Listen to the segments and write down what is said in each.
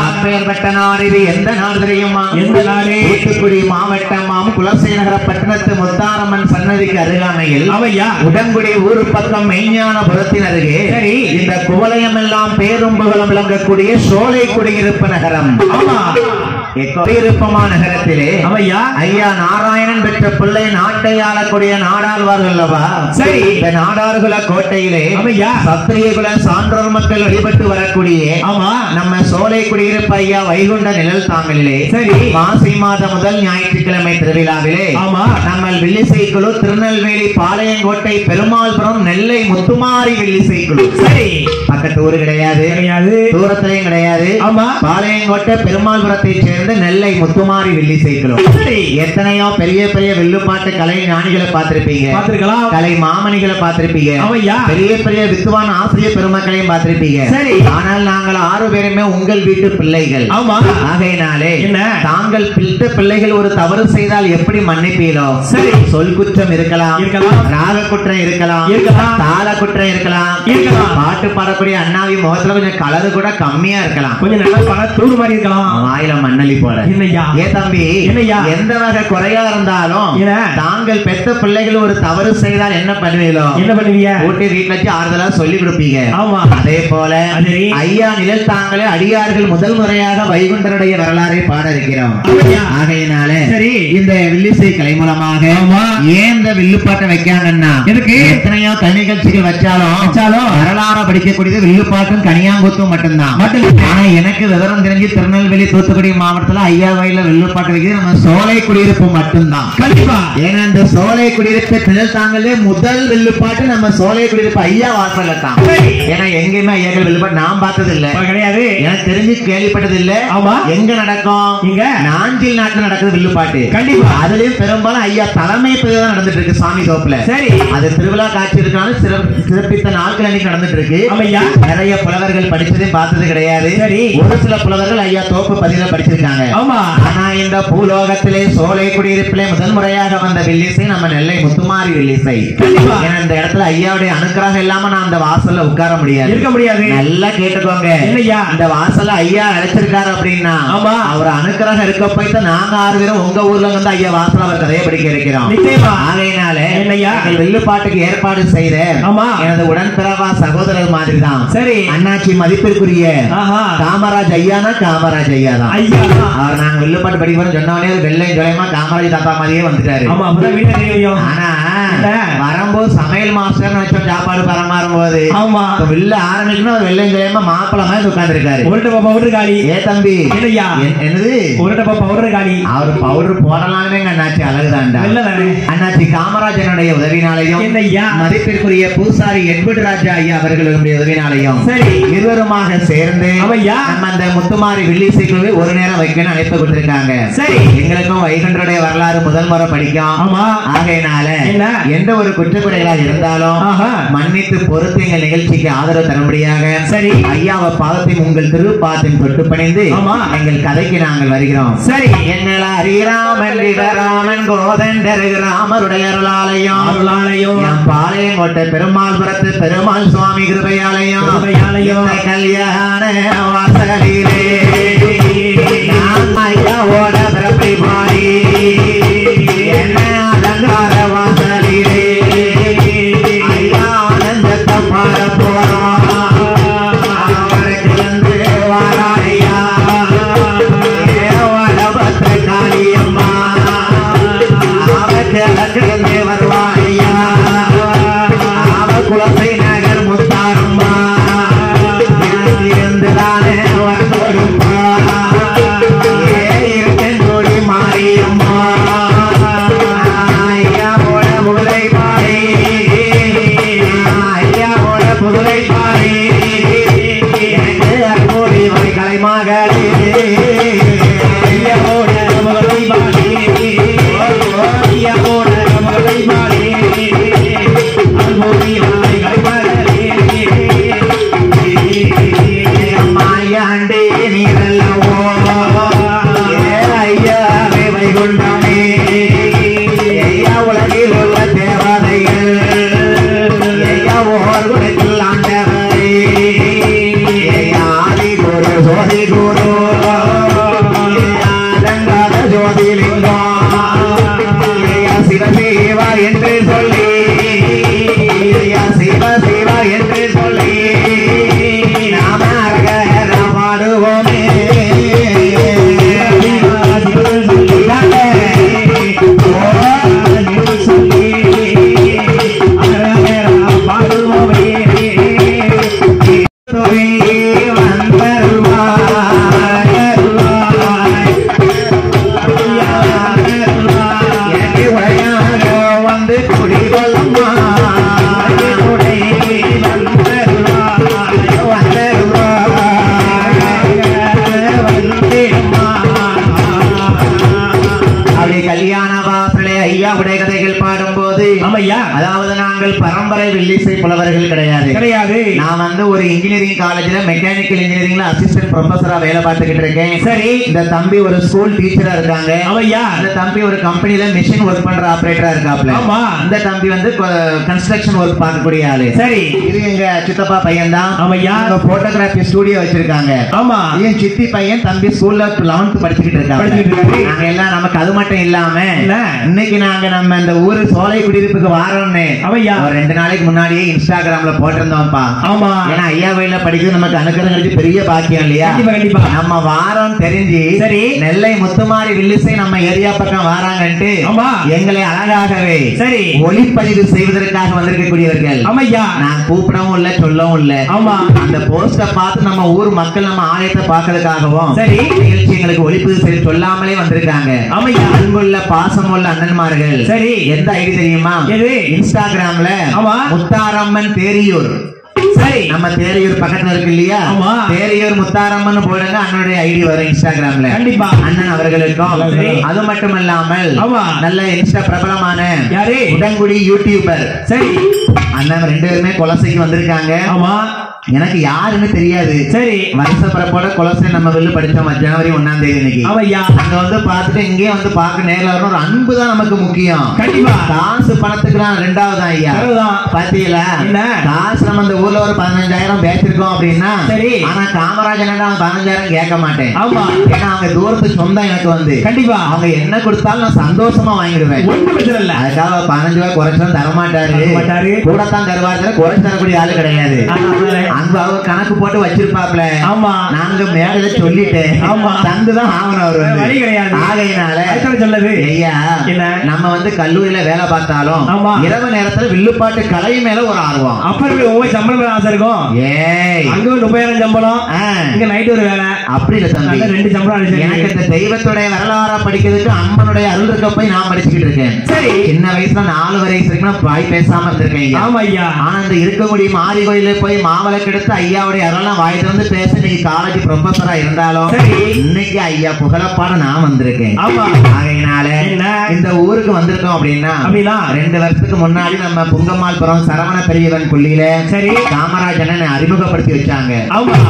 அப்பேற்பட்ட நாடு இது எந்த நாடு தெரியுமா? எந்த நாடு? தூத்துக்குடி மாவட்டம் குலசேகர பட்டணத்து முத்தாரம்மன் சன்னதிக்கு அருகாமையில் உடன்குடி ஊர் பக்கம் மெய்ஞானபுரத்தின் அருகே இந்த குவலயம் எல்லாம் பேரும் புகழும் விளங்கக்கூடிய சோலை குடியிருப்பு நகரம். குடியிருப்பமா நகரத்திலே ஐயா நாராயணன் பெற்ற பிள்ளை நாட்டை ஆளக்கூடிய நாடாழ்வார்கள் அல்லவா? சரி, இந்த நாடார்குல கோட்டையிலே சத்திரியகுல சான்றோர் மக்கள் வழிபட்டு வரக்கூடிய நம்ம சோலை குடியிருப்பு ஐயா வைகுண்ட நிழல் தாங்கலிலே சரி மாசி மாத முதல் ஞாயிற்றுக்கிழமை திருவிழாவிலே நம்ம வில்லிசைக்குழு திருநெல்வேலி பாளையங்கோட்டை பெருமாள்புரம் நெல்லை முத்துமாரி வில்லிசைக்குழு. சரி, பக்கத்து ஊரு கிடையாது, தூரத்திலையும் கிடையாது. பாளையங்கோட்டை பெருமாள்புரத்தை சேர்ந்த நெல்லை முத்துமாரி வில்லிசைக்குழு. எத்தனையோ பெரிய பெரிய வில்லுப்பாட்டு கலை ஞானிகளை பார்த்திருப்பீங்க, கலை மாமணிகளை பார்த்திருப்பீங்க, பெரிய பெரிய வித்துவான் ஆசிரியர் பெருமக்களையும் பார்த்திருப்பீங்க. சரி, ஆனால் நாங்கள் 6 பேருமே உங்கள் வீட்டு பிள்ளைகள். ஆகையினாலே தாங்கள் பிள்ளைகள் ஒரு தவறு செய்தால் எப்படி மன்னிப்பீரோ? சரி, சொல் குற்றம் இருக்கலாம், ராக குற்றம் இருக்கலாம், தாள குற்றம் இருக்கலாம், பாட்டு பாடக்கூடிய அண்ணாவி முகத்துல கொஞ்சம் கலரு கூட கம்மியா இருக்கலாம், கொஞ்சம் நல்லா தூர் மாதிரி இருக்கலாம், வாயில மண்ணலி போல. ஏ தம்பி, எந்த வகை குறையா இருந்தாலும் தாங்கள் பெத்த பிள்ளைகள் ஒரு தவறு செய்தால் என்ன பண்ணுவீங்களோ? என்ன பண்ணுவீங்க? கூட்டி வீட்டுல வச்சு ஆறுதலா சொல்லி கொடுப்பீங்க. அதே போல ஐயா நிழல் தாங்களே அடியார்கள் முதல் முறையாக வைகுண்டருடைய வரலாறை பாட இருக்கிறோம். ஆகையினாலே இந்த வில்லிசை கலை மூலமாக ஏன் இந்த வில்லுப்பாட்டை வைக்காங்கன்னா எத்தனையோ கலை நிகழ்ச்சிகள் வச்சாலும் வரலாறு படிக்கக்கூடியது வில்லுப்பாட்டும் கனியாங்குத்தும் மட்டும்தான். ஆனா எனக்கு விவரம் தெரிஞ்சு திருநெல்வேலி தூத்துக்குடி மாவட்டத்துல ஐயா வயல வில்லுப்பாட்டு வைக்கிறது நம்ம சோலை குடியிருப்பு மட்டும்தான். கண்டிப்பா, ஏன்னா இந்த சோலை குடியிருப்பு நிழல் தாங்களே முதல் வில்லுப்பாட்டு நம்ம சோலை குடியிருப்பு ஐயா வாசல்ல தான். ஏன்னா எங்கேயுமே ஐயாக்கள் வில்லுப்பாட்டு நான் பார்த்தது இல்ல, கிடையாது, எனக்கு தெரிஞ்சு கேள்விப்பட்டது இல்ல. எங்க நடக்கும்? இங்க நாஞ்சில் நாட்டுல நடக்குது வில்லுப்பாட்டு. கண்டிப்பா, அதுலயும் பெரும்பாலும் ஐயா தலைமை தான் நடந்துட்டு இருக்கு சாமி தோப்புல. சரி, அது திருவிழா காட்சி இருக்கான சிறப்பித்த நாட்கள் அன்னைக்கு நடந்துட்டு இருக்கு. நிறைய புலவர்கள் படிச்சதையும் பார்த்தது கிடையாது. ஒரு சில புலவர்கள் ஐயா தோப்பு பதில படிச்சிருக்காங்க. ஆனா இந்த பூலோகத்திலே சோலை குடியிருப்பிலே முதல் முறையாக வந்த வில்லிசை நம்ம நெல்லை முத்துமாரி வில்லிசை. ஏன்னா இந்த இடத்துல ஐயாவுடைய அனுக்கிரகம் இல்லாம நான் அந்த வாசல்ல உட்கார முடியாது, இருக்க முடியாது. நல்லா கேட்டுக்கோங்க, இந்த வாசல்ல ஐயா அழைச்சிருக்காரு அப்படின்னா அவர் அனுக்கிரகம் இருக்க போய்தான் நாங்க 6 பேரும் உங்க ஊர்ல வந்து ஐயா வாசல் அவர் கதையை படிக்க இருக்கிறோம். ஆகையினால வில்லுப்பாட்டுக்கு ஏற்பாடு செய்த எனது உடன்பிறவா சகோதரர் மாதிரி தான். சரி, அண்ணாச்சி மதிப்பிற்குரிய காமராஜ் ஐயானா காமராஜ் ஐயா தான். அவர் நாங்க வில்லுப்பாட்டு படிக்கிறோம் சொன்னோடனே வெள்ளை ஜொலைமா காமராஜ் தாத்தா மாதிரியே வந்துட்டாரு. ஆனா வரும்போது சமையல் மாஸ்டர் வச்சோம் சாப்பாடு பரமாறும் போது வில்ல ஆரம்பிக்கணும் வெள்ளை ஜொலைமா மாப்பிள மாதிரி உட்கார்ந்து இருக்காரு. ஏ தம்பி, என்னது அவர் பவுடர் போடலாமே அண்ணாச்சி அழகுதான்டா. அண்ணாச்சி காமராஜனுடைய உதவினாலையும் மதிப்பிற்குரிய பூசாரி எட்வர்ட் ராஜா ஐயா அவர்களுடைய உதவினாலையும் இருவருமாக சேர்ந்து நம்ம அந்த முத்துமாரி வில்லிசைக்குழுவை ஒரு நேரம் வைக்கணும் அழைப்பு கொடுத்திருக்காங்க. சரி, எங்களுக்கும் வைகுண்டருடைய வரலாறு முதல் முறை படிக்கும். ஆகையினால எந்த ஒரு குற்றக்குறைகளாக இருந்தாலும் மன்னித்து பொறுத்து எங்கள் நிகழ்ச்சிக்கு ஆதரவு தரும்படியாக சரி ஐயாவை பாதத்தையும் உங்கள் திருப்பாத்தையும் தொட்டு பணிந்து எங்கள் கதைக்கு நாங்கள் வருகிறோம். சரி, எங்கள் அரிராமன் ராமன் கோதண்டர் ராமருடைய அருளாலயம் பாளையங்கோட்டை பெருமாள்புரத்து பெருமாள் சுவாமி கிருபையாலயம் கல்யாண வாசலிலே ஐயாவோட பிறப்பை பாடி என்ன அலங்கார வாசலிலே ஐயா ஆனந்தத்தை பாட போறோம். அவருக்கு வந்து வாராயா வடபத்திர காளியம்மா அவருக்கு வருவாயா அவ குலசை நகர் முத்தாரம்மா இருந்துதானே கொடுப்பா மாரியம்மா ஐயாவோட புகழை பாடி ஐயாவோட புகழை பாடி எனக்கு அற்புடி கலை மகளே ஐயாவோட புகழை பாடி ஐயாவோட புகழை பாடி அற்புடி கலை மகளே அம்மா ஜோதி குரு அடங்காத ஜோதிலிங்கம் சிவ சிவா என்று சொல்லி சிவ சிவா என்று சொல்லி நாம பாடுவோமே அதாவது நாங்கள் பரம்பரை வில்லிசை புலவர்கள் கிடையாது. நான் வந்து ஒரு இன்ஜினியரிங் காலேஜ்ல மெக்கானிக்கல் இன்ஜினியரிங்ல அசிஸ்டன்ட் ப்ரொஃபஸரா வேலை பார்த்துக்கிட்டு இருக்கேன். சரி, இந்த தம்பி ஒரு ஸ்கூல் டீச்சரா இருக்காங்க. இந்த தம்பி ஒரு கம்பெனில மிஷின் ஒர்க் பண்ற ஆபரேட்டரா இருக்காப்ல. இந்த தம்பி வந்து கன்ஸ்ட்ரக்ஷன் ஒர்க் பார்க்கக்கூடிய ஆளு. சரி, இது எங்க சித்தப்பா பையன் தான். போட்டோகிராஃபி ஸ்டுடியோ வச்சிருக்காங்க. ஆமா, என் சித்தி பையன் தம்பி ஸ்கூல்ல 11th படிச்சுக்கிட்டு இருக்காங்க. நாங்க எல்லாம் நமக்கு அது மட்டும் இல்லாம இன்னைக்கு நாங்க நம்ம இந்த ஊரு சோலை குடியிருப்புக்கு வாரோம்னு ஒரு 2 நாளைக்கு முன்னாடியே இன்ஸ்டாகிராம்ல போட்டிருந்தோம்ப்பா. ஆமா, ஏன்னா ஐயா கோயில படிக்கிறது நமக்கு அனுகிரகம் கிடைச்சு பெரிய பாக்கியம் இல்லையா? நம்ம வாரம் தெரிஞ்சு சரி நெல்லை முத்துமாரி வில்லிசை நம்ம ஏரியா பக்கம் வாராங்கன்ட்டு எங்களை அழகாகவே சரி ஒளிப்பதிவு செய்வதற்காக வந்திருக்கக்கூடியவர்கள். நான் கூப்பிடவும் இல்ல சொல்லவும் இல்ல. ஆமா, அந்த போஸ்ட பார்த்து நம்ம ஊர் மக்கள் நம்ம ஆலயத்தை பார்க்கறதுக்காகவும் சரி நிகழ்ச்சி எங்களுக்கு ஒளிப்பதிவு செய்து சொல்லாமலே வந்திருக்காங்க. அன்புள்ள பாசமுள்ள அண்ணன்மார்கள். சரி, எந்த ஐடி தெரியுமா? இன்ஸ்டாகிராம்ல முத்தாரம்மன் தேரியூர். சரி, நம்ம தேரியூர் பக்கத்துல இருக்கு இல்லையா? தேரியூர் முத்தாரம்மன் போடுங்க, அண்ணனுடைய ஐடி வரும் இன்ஸ்டாகிராம்ல. கண்டிப்பா அண்ணன் அவர்களுக்கும். அது மட்டும் இல்லாமல் நல்ல இன்ஸ்டா பிரபலமான உடங்குடி யூடியூபர் சரி அண்ணன் 2 பேருமே கொலசைக்கு வந்திருக்காங்க. ஆமா, எனக்கு யாருன்னு தெரியாது. சரி, வருஷ பரப்போட கொலசை நம்ம வெளில படிச்சோம் ஜனவரி 1ஆம் தேதி இன்னைக்கு. அங்க வந்து பார்த்துட்டு இங்கே வந்து பார்க்க நேரில் வரணும். ஒரு அன்பு தான் நமக்கு முக்கியம். கண்டிப்பா காசு பணத்துக்கு தான் 2வது ஐயா. பாத்தீங்களா, காசு நம்ம இந்த ஊர்ல ஒரு 15,000 பேசிருக்கோம் அப்படின்னா சரி, ஆனா காமராஜன் 15,000 கேட்க மாட்டேன். ஆமா, ஏன்னா அவங்க தூரத்து சொந்தம் எனக்கு வந்து கண்டிப்பா அவங்க என்ன கொடுத்தாலும் நான் சந்தோஷமா வாங்கிடுவேன். அதுக்காக 15 ரூபாய் குறைச்சாலும் தரமாட்டாரு, கூடத்தான் தருவாரு, குறைச்சு தரக்கூடிய ஆளு கிடையாது. அன்பு அவர் கணக்கு போட்டு வச்சிருப்பாப்ல. ஆமா, நாங்க மேல சொல்லிட்டேன். ஆமா, தந்துதான் ஆகணும் அவரு வழி கிடையாது. ஆகையினால சொல்லது ஐயா, நம்ம வந்து கல்லூரியில வேலை பார்த்தாலும் இரவு நேரத்துல வில்லுப்பாட்டு கலை மேல ஒரு ஆர்வம். அப்புறம் சம்பளம் ஆசை இருக்கும். ஏய், அங்க 30,000 சம்பளம், இங்க நைட் ஒரு வேலை. அப்படி இல்ல தம்பி, 2 சம்பளம். எனக்கு இந்த தெய்வத்துடைய வரலாறு படிக்கிறதுக்கு அம்மனுடைய அருள் இருக்க போய் நான் படிச்சுக்கிட்டு இருக்கேன். சரி, சின்ன வயசுல 4 வயசு வரைக்கும் பாய் பேசாம இருந்திருக்கேன். ஆமா ஐயா, ஆனா இந்த இருக்கக்கூடிய மாரி கோயில போய் மாவளை கெடுத்து ஐயாவுடைய அருளெல்லாம் வாய் திறந்து பேச இன்னைக்கு காலேஜ் ப்ரொஃபஸரா இருந்தாலும் இன்னைக்கு ஐயா புகழப்பாட நான் வந்திருக்கேன். ஆகையினால இந்த ஊருக்கு வந்திருக்கோம் அப்படின்னா 2 வருஷத்துக்கு முன்னாடி நம்ம புங்கம்மாள்புரம் சரவண பெரியவன் பள்ளியில சரி காமராஜனை அறிமுகப்படுத்தி வச்சாங்க.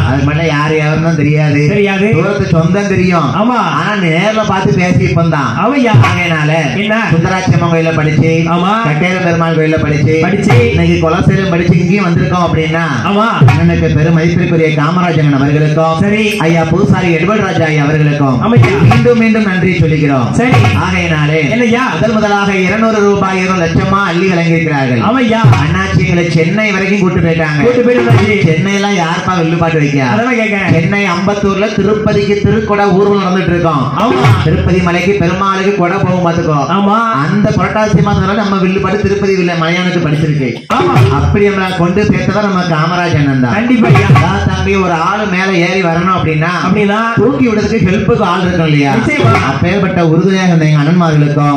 அது மட்டும் யாரு யாருன்னு தெரியாது, தூரத்து சொந்தம் தெரியும். ஆனா நேர்ல பார்த்து பேசி இப்பந்தான். ஆகையினால சுந்தராட்சியம்மன் கோயில படிச்சு கட்டேர பெருமாள் கோயில படிச்சு இன்னைக்கு கொலசேலம் படிச்சு இங்கேயும் வந்திருக்கோம் அப்படின்னா அண்ணனுக்கு பெரும் மதிப்பிற்குரிய காமராஜன் அவர்களுக்கும் சரி ஐயா பூசாரி எட்வர்ட் ராஜா ஐயா அவர்களுக்கும் மீண்டும் மீண்டும் நன்றி சொல்லிக்கிறோம். சரி, ஆகையினாலே முதலாக 200 ரூபாய் 2 லட்சமா அள்ளி வழங்கியிருக்கிறார்கள். அண்ணாச்சி எங்களை சென்னை வரைக்கும் கூட்டு போயிட்டாங்க. சென்னை எல்லாம் யாருப்பா வில்லுப்பாட்டு வைக்க? சென்னை அம்பத்தூர்ல திருப்பதிக்கு திருக்கொடை ஊர்வலம் நடந்துட்டு இருக்கோம். திருப்பதி மலைக்கு பெருமாளுக்கு கொடை போகும் பாத்துக்கோ. அந்த புரட்டாசி மாசம் நம்ம வில்லுப்பாட்டு திருப்பதி மலையானுக்கு படிச்சிருக்கு. அப்படி நம்ம கொண்டு சேர்த்ததான் நம்ம காமராஜன் தான். கண்டிப்பா தம்பி, ஒரு ஆளு மேல ஏறி வரணும் அப்படின்னா தூக்கி விடுறதுக்கு ஹெல்ப்புக்கு ஆள் இருக்கும் இல்லையா? அப்பேற்பட்ட உறுதுணையாக இருந்த எங்க அண்ணன்மார்களுக்கும்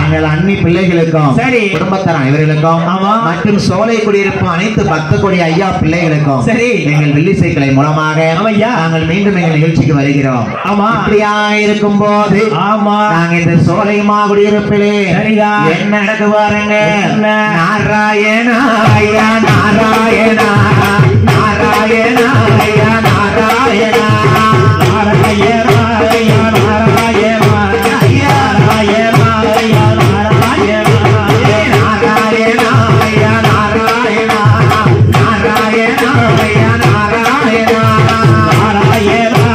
எங்கள் அண்ணி பிள்ளைகளுக்கும் குடும்பத்தரம் இவர்களுக்கும் மற்றும் சோலை குடியிருப்பு அனைத்து பக்த கொடி ஐயா பிள்ளைகளுக்கும் சரி எங்கள் வில்லிசை கலை மூலமாக நாங்கள் மீண்டும் எங்கள் நிகழ்ச்சிக்கு வருகிறோம். இப்படியா இருக்கும் போது நாங்க இந்த சோலை குடியிருப்பிலே என்ன நடக்கு பாருங்க. நாராயணா ஐயா நாராயணா, நாராயணா ஐயா நாராயணா, நாராயணா ஐயா நாராயணா, ஐயா நாராயணா ஐயா நாராயணா, நாராயணா ஐயா நாராயணா, நாராயணா ஐயா நாராயணா, நாராயணா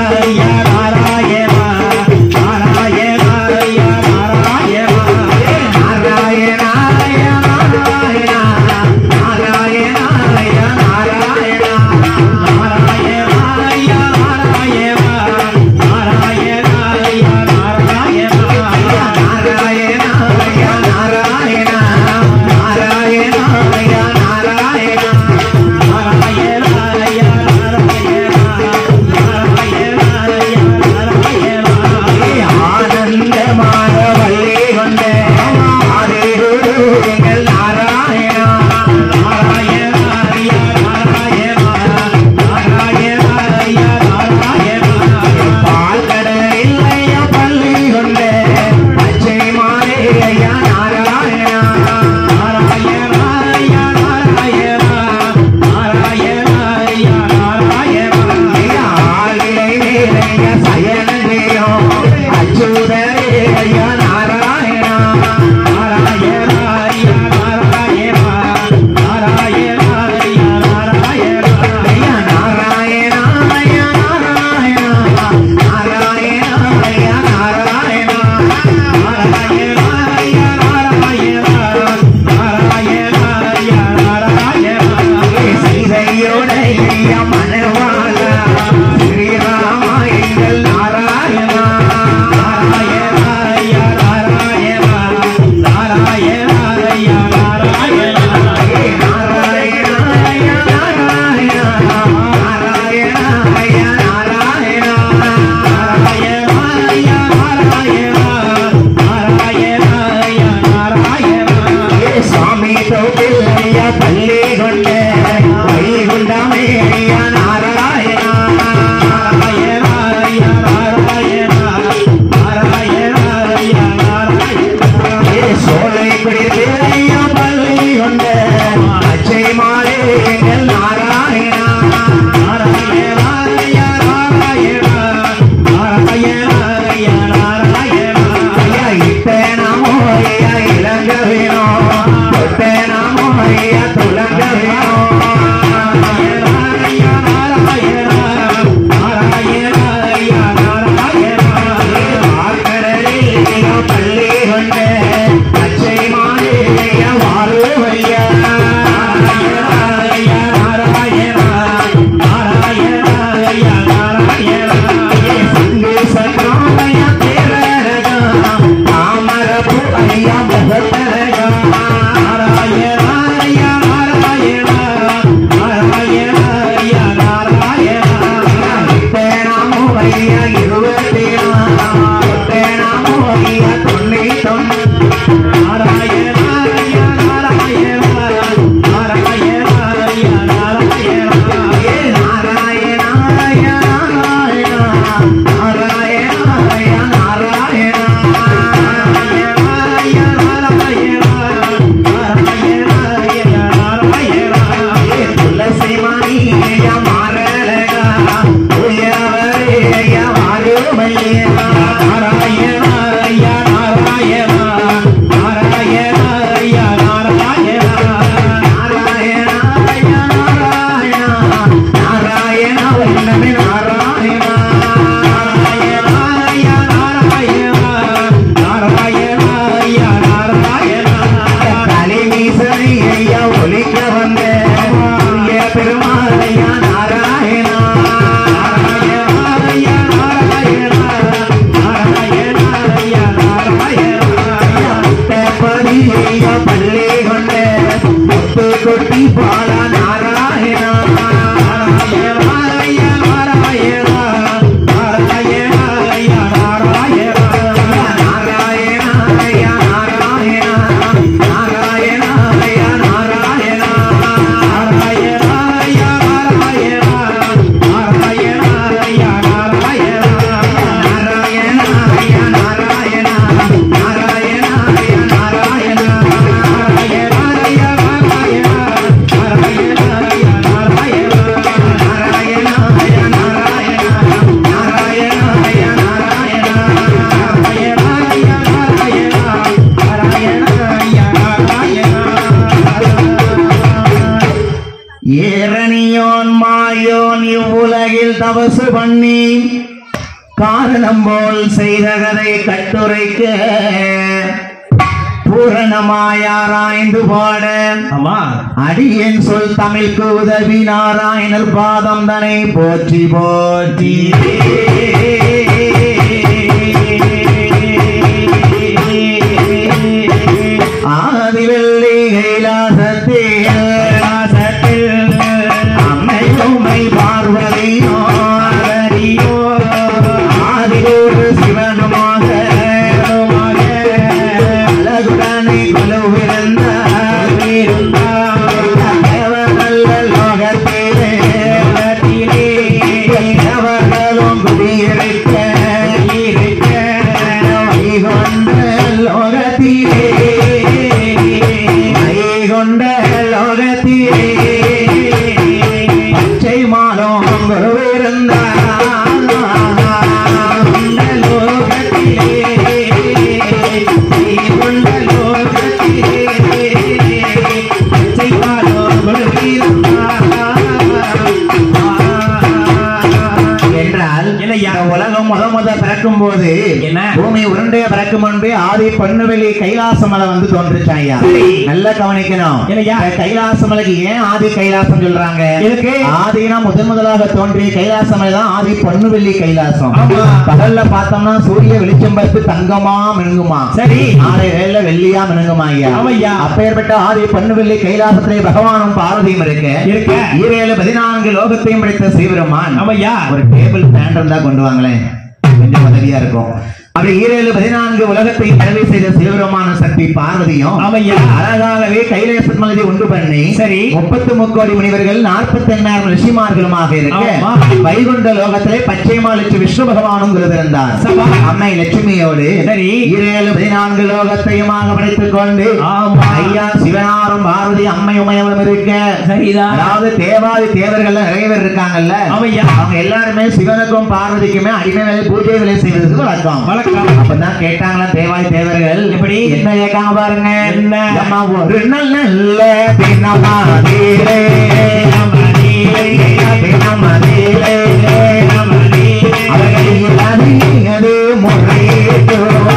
ஏரணியோன் மாயோன் இவ்வுலகில் தவசு பண்ணி காரணம் போல் செய்த கதை கட்டுரைக்க பூரணமாயாராய்ந்து பாட அடியன் சொல் தமிழ்க்கு உதவி நாராயணர் பாதம் தனை போற்றி போற்றி ஆதிவெள்ளி கைலாசத்தில் அம்மை பார்வதியோ ஆதியோடு சிவனுமாக அழகுடனே கொலுவிருந்த லோகத்திலே அவர்களும் குடியிருக்க கொண்ட லோகத்திலே பச்சை மாலும் குருவிருந்தார் உலகம் முத பிறக்கும் போது பூமி உருண்டைய பிறக்கும் முன்பே ஆதி பொன்னுவெளி கைலாசமலை வந்து தோன்றுச்சாயா. நல்ல கவனிக்கணும். கைலாசமலைக்கு ஏன் ஆதி கைலாசம் சொல்றாங்க? ஆதினா முதலாக தோன்றிய கைலாசமலை தான் ஆதி பொன்னுவெளி கைலாசம். பகல்ல பார்த்தோம்னா சூரிய வெளிச்சம் பார்த்து தங்கமா மினுங்குமா, சரி நாளை வேலை வெள்ளியா மினுங்குமா ஐயா. அப்பேற்பட்ட ஆதி பொன்னுவெளி கைலாசத்திலே பகவானும் பார்வதியும் இருக்க 14 லோகத்தையும் படைத்த ஸ்ரீபெருமான் ஒரு டேபிள் ஃபேன் இருந்தா கொண்டு வாங்களேன், கொஞ்சம் உதவியா இருக்கும். அப்படி 14 உலகத்தை தலைமை செய்த சிவபெருமான சக்தி பார்வதியும் அழகாகவே கைலாசமலை உண்டு பண்ணி 33 கோடி முனிவர்கள் 48,000 ரிஷிமார்களுமாக இருக்க வைகுண்ட லோகத்திலே பச்சை மாலிச்சு விஷ்ணு பகவானும் இருந்தார். அன்னை லட்சுமியோடு 14 லோகத்தையுமாக படைத்துக் கொண்டு ஐயா சிவனாரும் பார்வதி அம்மை உமையவளும் இருக்க, அதாவது தேவாதி தேவர்கள் நிறைய பேர் இருக்காங்கல்ல, அவங்க எல்லாருமே சிவனுக்கும் பார்வதிக்குமே அடிமை வேலை பூஜை வேலை செய்வதற்கு வழக்கம். அப்பதான் கேட்டாங்களா தேவாய் தேவர்கள், எப்படி என்ன கேட்காம பாருங்க. என்ன ஒரு நல்ல தினமாதிலே அவர்கள் முறையிடுவார்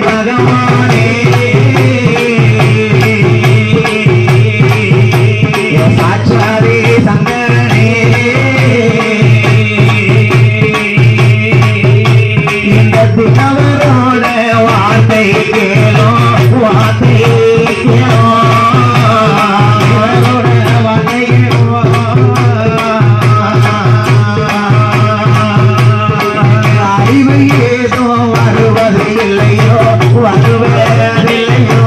பகவானே சாட்சாதி சங்கரனே இந்த தினவரோட வார்த்தை கேளும் வருவதில்லையோ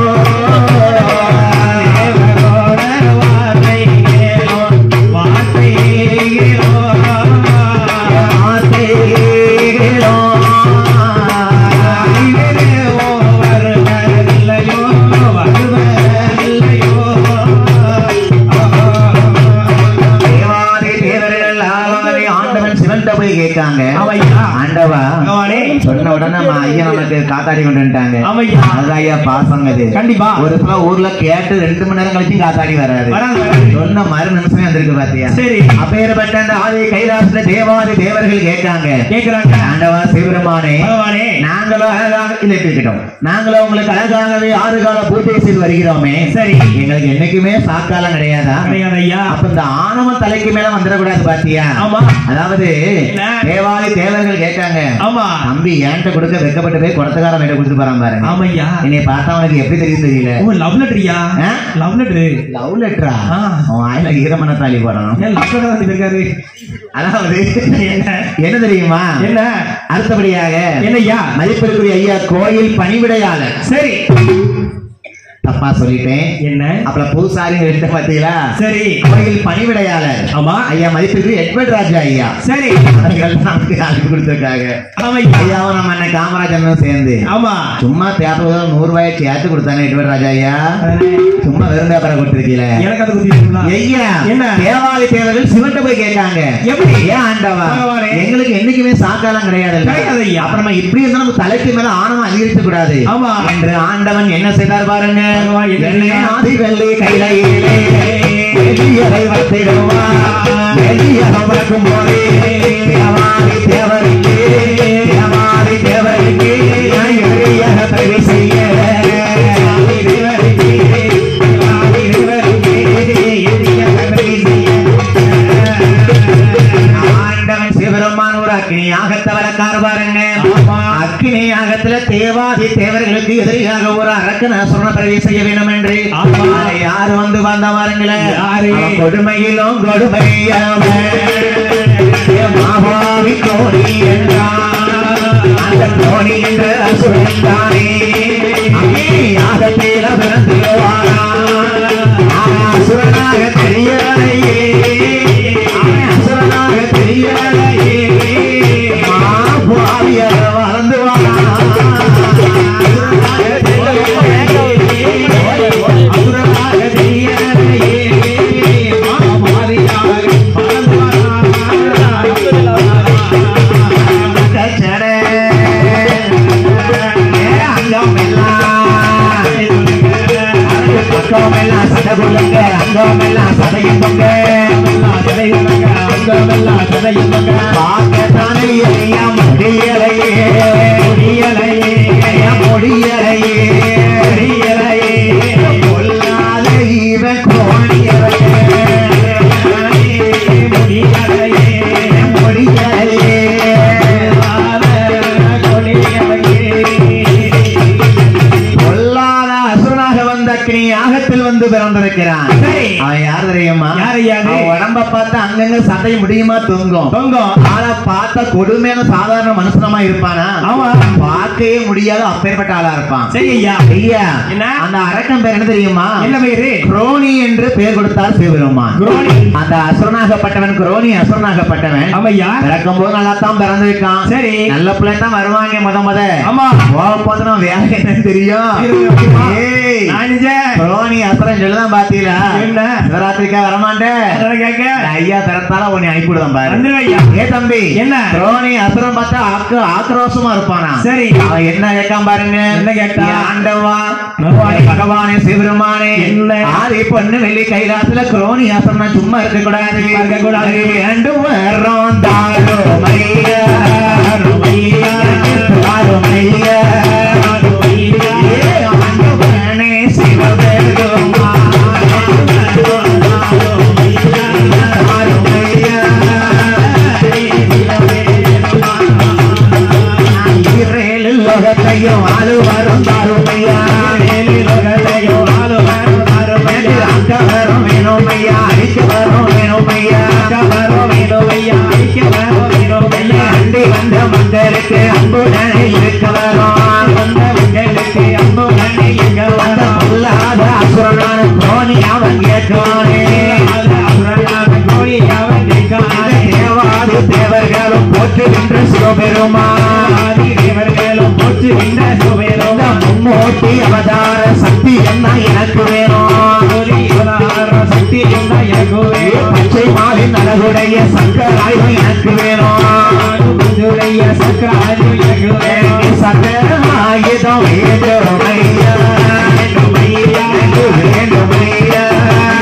சொன்ன உடனே ஐயா நமக்கு காத்தாடி கொண்டுட்டாங்க. ஐயா பாசங்க கண்டிப்பா ஒரு சில ஊர்ல கேட்டு 2 மணி நேரம் கழிச்சு காத்தாடி வராது. சொன்ன மறு நிமிஷமே வந்திருக்கு பாத்தியா. சரி அப்பேற்பட்ட அந்த ஆதி கைலாசத்துல தேவாதி தேவர்கள் கேட்கிறாங்க ஆண்டவா சிவபெருமானே நாங்களும் அழகாக இருக்கட்டும், நாங்களும் உங்களுக்கு அழகாகவே 6 கால பூஜை செய்து வருகிறோமே. சரி எங்களுக்கு என்னைக்குமே சாக்காலம் கிடையாதா? கிடையாது ஐயா. அப்ப இந்த ஆணவம் தலைக்கு மேல வந்துடக்கூடாது பாத்தியா. ஆமா அதாவது தேவாதி தேவர்கள் கேட்காங்க. ஆமா தம்பி ஏன்ட்ட கொடுக்க வெக்கப்பட்டு போய் குடத்துக்கார மேல கொடுத்து போறான் பாரு. ஆமையா என்னை பார்த்தா அவனுக்கு எப்படி தெரியும் தெரியல. ஓ லவ் லெட்டரியா? Love letter. லவ் லெட்டரா? அவன் ஆயில ஈரமன தாலி போறான். லவ் லெட்டர் இருக்காரு. அதாவது என்ன தெரியுமா? என்ன அடுத்தபடியாக என்னையா மதிப்பிற்குரிய ஐயா கோயில் பணிவிடையாளர். சரி தப்பா சொல்லிட்டேன். என்ன அப்புறம் பூசாரி பாத்தீங்களா? சரி கோயில் பணிவிடையாளர். ஆமா ஐயா மதிப்பிற்கு எட்வர்ட் ராஜா ஐயா. சரி நமக்கு அழைப்பு கொடுத்திருக்காங்க. ஐயாவும் நம்ம அண்ணன் காமராஜனும் சேர்ந்து ஆமா சும்மா தேவை 100 ரூபாய் சேர்த்து கொடுத்தாங்க எட்வர்ட் ராஜா ஐயா. சும்மா வெறும் பேப்பரை கொடுத்திருக்கீங்க. எனக்கு அது ஐயா என்ன தேவாலய தேவர்கள் சிவன்ட்ட போய் கேட்காங்க. எப்படி ஏன் ஆண்டவா எங்களுக்கு என்னைக்குமே சாக்காலம் கிடையாது. அப்புறமா இப்படி இருந்தா நம்ம தலைக்கு மேல ஆணவம் அதிகரிக்க கூடாது. ஆமா என்று ஆண்டவன் என்ன செய்தார் பாருங்க. ஆதிவெள்ளி கையிலே வெளியரை வத்திடுவா வெளியரவரக்கும் போதே தேவாதி தேவருக்கு தேவாதி தேவருக்கு எளியாக பிரவி செய்ய தேவருக்கு தேவாதி தேவருக்கு எளியாக பிரவி செய்ய ஆண்டவன் சிவபெருமான் ஒரு அக்னியாகத்தை வளர்க்கார் பாருங்க. அக்னியாகத்துல தேவாதி தேவர்களுக்கு எதிரியாக ஒரு அரக்கன் அசுரனை பிரவி செய்ய வேண்டும் என்று யாரு வந்து வந்த பாருங்களே. கொடுமையிலும் கொடுமையாவி கோடி என்றான் அந்த கோடி என்ற அசுரன் தானே அக்னியாகத்தில பிறந்து அசுரனாக தெரியலையே அசுரனாக தெரியலையே வளர்ந்து அங்கமெல்லாம் சதகுலங்க அங்கமெல்லாம் சதையும் பொங்க அங்கமெல்லாம் சதையும் பொங்க பார்க்கத்தானே ஐயா முடியலையே முடியலையே முடியலையே முடியலையே கொல்லாத இவன் கோணியலையே முடியலையே முடியலையே கொல்லாத அசுரனாக வந்த அக்னியாகத்தில் வந்து பிறந்திருக்கிறான். அவன் யார் தெரியுமா? உடம்ப பார்த்தா அங்கங்க சதை முடியுமா தொங்கும் தொங்கும். ஆளை பார்த்தா கொடுமையான சாதாரண மனுஷனமா இருப்பானா? அவன் பார்க்கவே முடியாத அப்பேற்பட்ட ஆளா இருப்பான். சரி ஐயா ஐயா அந்த அரக்கன் பேர் என்ன தெரியுமா? என்ன பேரு? குரோனி என்று பெயர் கொடுத்தார் சிவபெருமான். அந்த அசுரனாகப்பட்டவன் குரோனி அசுரனாகப்பட்டவன். ஆமையா பிறக்கும் போது நல்லா தான் பிறந்திருக்கான். சரி நல்ல பிள்ளை தான் வருவாங்க முத ஆமா போது நம்ம வேலை என்னன்னு தெரியும். குரோனி அசுரன் சொல்லுதான் பாத்தீங்களா? என்ன சிவராத்திரிக்கா வரமாட்டேன் ஐயா பிறத்தால உன்னை அனுப்பிவிடுதான் பாரு. ஏ தம்பி என்ன குரோனி அசுரம் பார்த்தா ஆக்ரோஷமா இருப்பானா? சரி அவன் என்ன கேட்காம பாருங்க. என்ன கேட்டா? ஆண்டவா பகவானே சிவபெருமானே ஆதி பொண்ணு வெள்ளி கைலாசத்துல குரோனி அசுரன் சும்மா இருக்க கூடாது வேண்டும் வரோம் தாரோ மையா மையா தாரோ மையா ஆண்டவனே சிவபெருமான் லோகத்தையும் ஆளு வரும் தாருமையா லோகத்தையும் ஆளு வரும் தாருமையா அங்க வரும் வேணுமையா அடிக்க வரும் வேணுமையா அங்க வரும் வேணுமையா அடிக்க வரும் வேணுமையா அண்டி வந்த மக்களுக்கு அன்புடனே இருக்க வரும் கோட்டி அவதார சக்தி என்ன எனக்கு வேணும், சக்தி என்ன எனக்கு வேணும், பச்சை மாலின் அழகுடைய சக்கராயுதம் எனக்கு வேணும், சக்கராயுதம் எனக்கு வேணும், சக்கராயுதம் வேண்டும் ஐயா,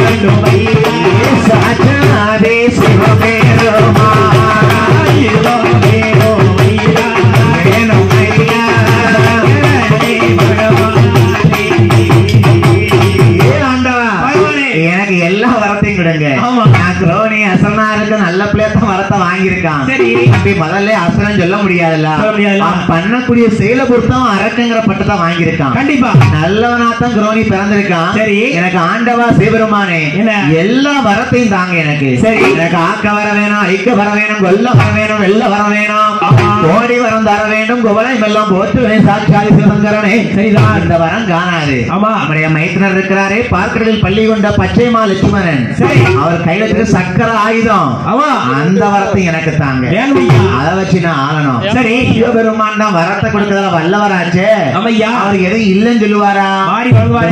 வேண்டும் ஐயா, சாட்சாதே சிவபெருமா எனக்கு எல்லா வரத்தையும் கொடுங்க. நான் குரோனி அசனாருக்கு நல்ல பிள்ளையத்தான் வரத்தை வாங்கியிருக்கான். சரி, அப்படி முதல்ல அசனம் சொல்ல முடியாதுல்ல, பண்ணக்கூடிய செயலை பொறுத்தவன் அரக்குங்கிற பட்டத்தை வாங்கியிருக்கான். கண்டிப்பா நல்லவனாத்தான் குரோனி பிறந்திருக்கான். சரி, எனக்கு ஆண்டவா சிவபெருமானே எல்லா வரத்தையும் தாங்க எனக்கு. சரி, எனக்கு ஆக்க வர வேணும், ஐக்க வர வேணும், கொல்ல வர வேணும், வெள்ள வர வேணும், கோடி வரம் தர வேண்டும், குவளை வெள்ளம் போற்றுவேன் சாட்சாதி சிவசங்கரனே. சரிதான், இந்த வரம் காணாது. ஆமா, நம்முடைய மைத்துனர் இருக்கிறாரே பார்க்கடலில் பள்ளி கொண்ட பச்சைமா லட்சுமணன். சரி, அவர் கையில இருக்க சக்கர ஆயுதம், அந்த வரத்தை எனக்கு தாங்க. அதை வச்சு நான் ஆளணும். சரி, சிவபெருமான் தான் வரத்தை கொடுக்கறதுல வல்லவராச்சு. அவர் எதுவும் இல்லைன்னு சொல்லுவாரா?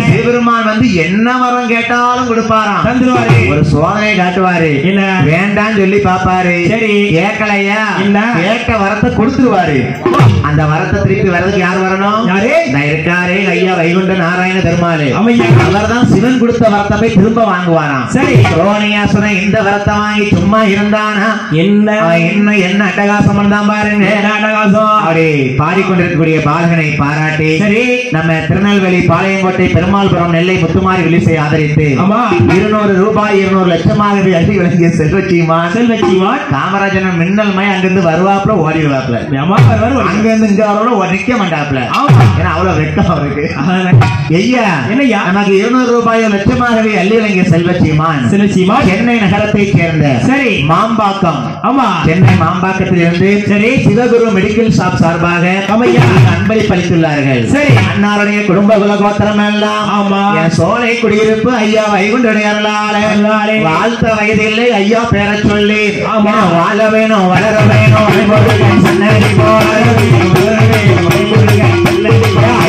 சிவபெருமான் வந்து என்ன வரம் கேட்டாலும் கொடுப்பாராம், தந்துருவாரு. ஒரு சோதனை காட்டுவாரு, வேண்டான்னு சொல்லி பாப்பாரு. சரி, கேட்கலையா, கேட்ட வரத்தை கொடுத்துருவாரு. அந்த வரத்தை திருப்பி வர்றதுக்கு யார் வரணும்? இருக்காரே ஐயா வைகுண்ட நாராயண பெருமாள், அவர் தான் சிவன் கொடுத்த வரத்தை போய் திரும்ப வாங்குவாராம். சரி, குரோனியாசுரன் இந்த வரத்தை வாங்கி சும்மா இருந்தானா என்ன என்ன என்ன அட்டகாசம் தான் பாருங்க. அட்டகாசம் அப்படி பாடிக்கொண்டிருக்கக்கூடிய பாலகனை பாராட்டி, சரி, நம்ம திருநெல்வேலி பாளையங்கோட்டை பெருமாள்புரம் நெல்லை முத்துமாரி விழிசை ஆதரித்து 200 ரூபாய் 200 லட்சமாக அள்ளி விளங்கிய செல்வச்சிமான் காமராஜன் மின்னல் மய அங்கிருந்து வருவாப்புல ஓடிடுவாப்புல, அங்க இருந்து இங்க வரவளோ நிக்க மாட்டாப்புல. ஏன்னா அவ்வளவு வெட்கம் அவருக்கு. ஐயா என்னையா நமக்கு 200 ரூபாய் லட்சமாகவே அள்ளி விளங்கிய செல்வச்சிமான் சென்னை நகரத்தை சேர்ந்த, சரி, மாம்பாக்கம், ஆமா, சென்னை மாம்பாக்கத்தில் இருந்து, சரி, சிவகுரு மெடிக்கல் ஷாப் சார்பாக அன்பளிப்பு அளித்துள்ளார்கள். சரி, அன்னாருடைய குடும்ப குலகோத்திரம் எல்லாம், ஆமா, என் சோலை குடியிருப்பு ஐயா வைகுண்டருடைய வாழ்த்த வயதில்லை ஐயா பேர சொல்லி, ஆமா, வாழ வேணும் வளர வேணும்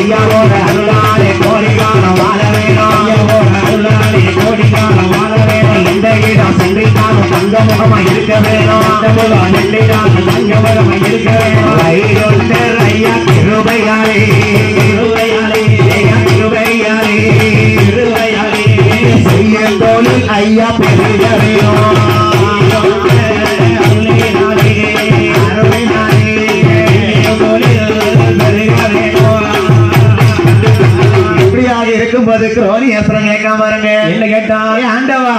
ஐயாவோட அருளாலே கோடிக்காலம் வாழ வேணும், அருளாலே கோடிக்காலம் வாழ வேணும், எந்த இடம் சென்றிட்டாலும் தங்க முகமா இருக்க வேணும், தங்க முகமா இருக்க வேணும். ஐயா திருவையாளே திருவையாளே திருவையாளே திருவையாளே செய்ய தோழில் ஐயா பெரிய வேணும். இருக்கும்போது குரோனி ஏசுரம் கேட்காம இருங்க. என்ன கேட்டா? ஆண்டவா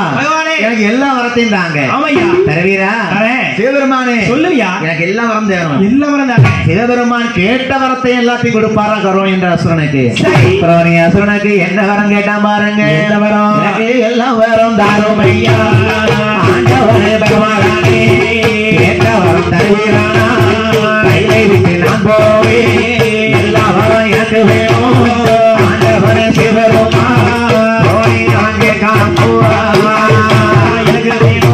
எனக்கு எல்லா வரத்தையும் தாங்க. ஆமையா தருவீரா? சிவபெருமானே சொல்லுவியா, எனக்கு எல்லா வரம் தேரும். எல்லா வரம் தாங்க. சிவபெருமான் கேட்ட வரத்தை எல்லாத்தையும் கொடுப்பாரா குரோனி என்ற அசுரனுக்கு. குரோனி அசுரனுக்கு என்ன வரம் கேட்டா பாருங்க. என்ன வரம்? எனக்கு எல்லா வரம் தாரும் ஐயா ஆண்டவரே பகவானே, கேட்ட வரம் தருவீரானா கையை விட்டு நான் போவேன், எல்லா வரம் எனக்கு வேணும் ஆண்டவரே சிவபெருமா கோரி நாங்கே காப்புவா எனக்கு வேணும்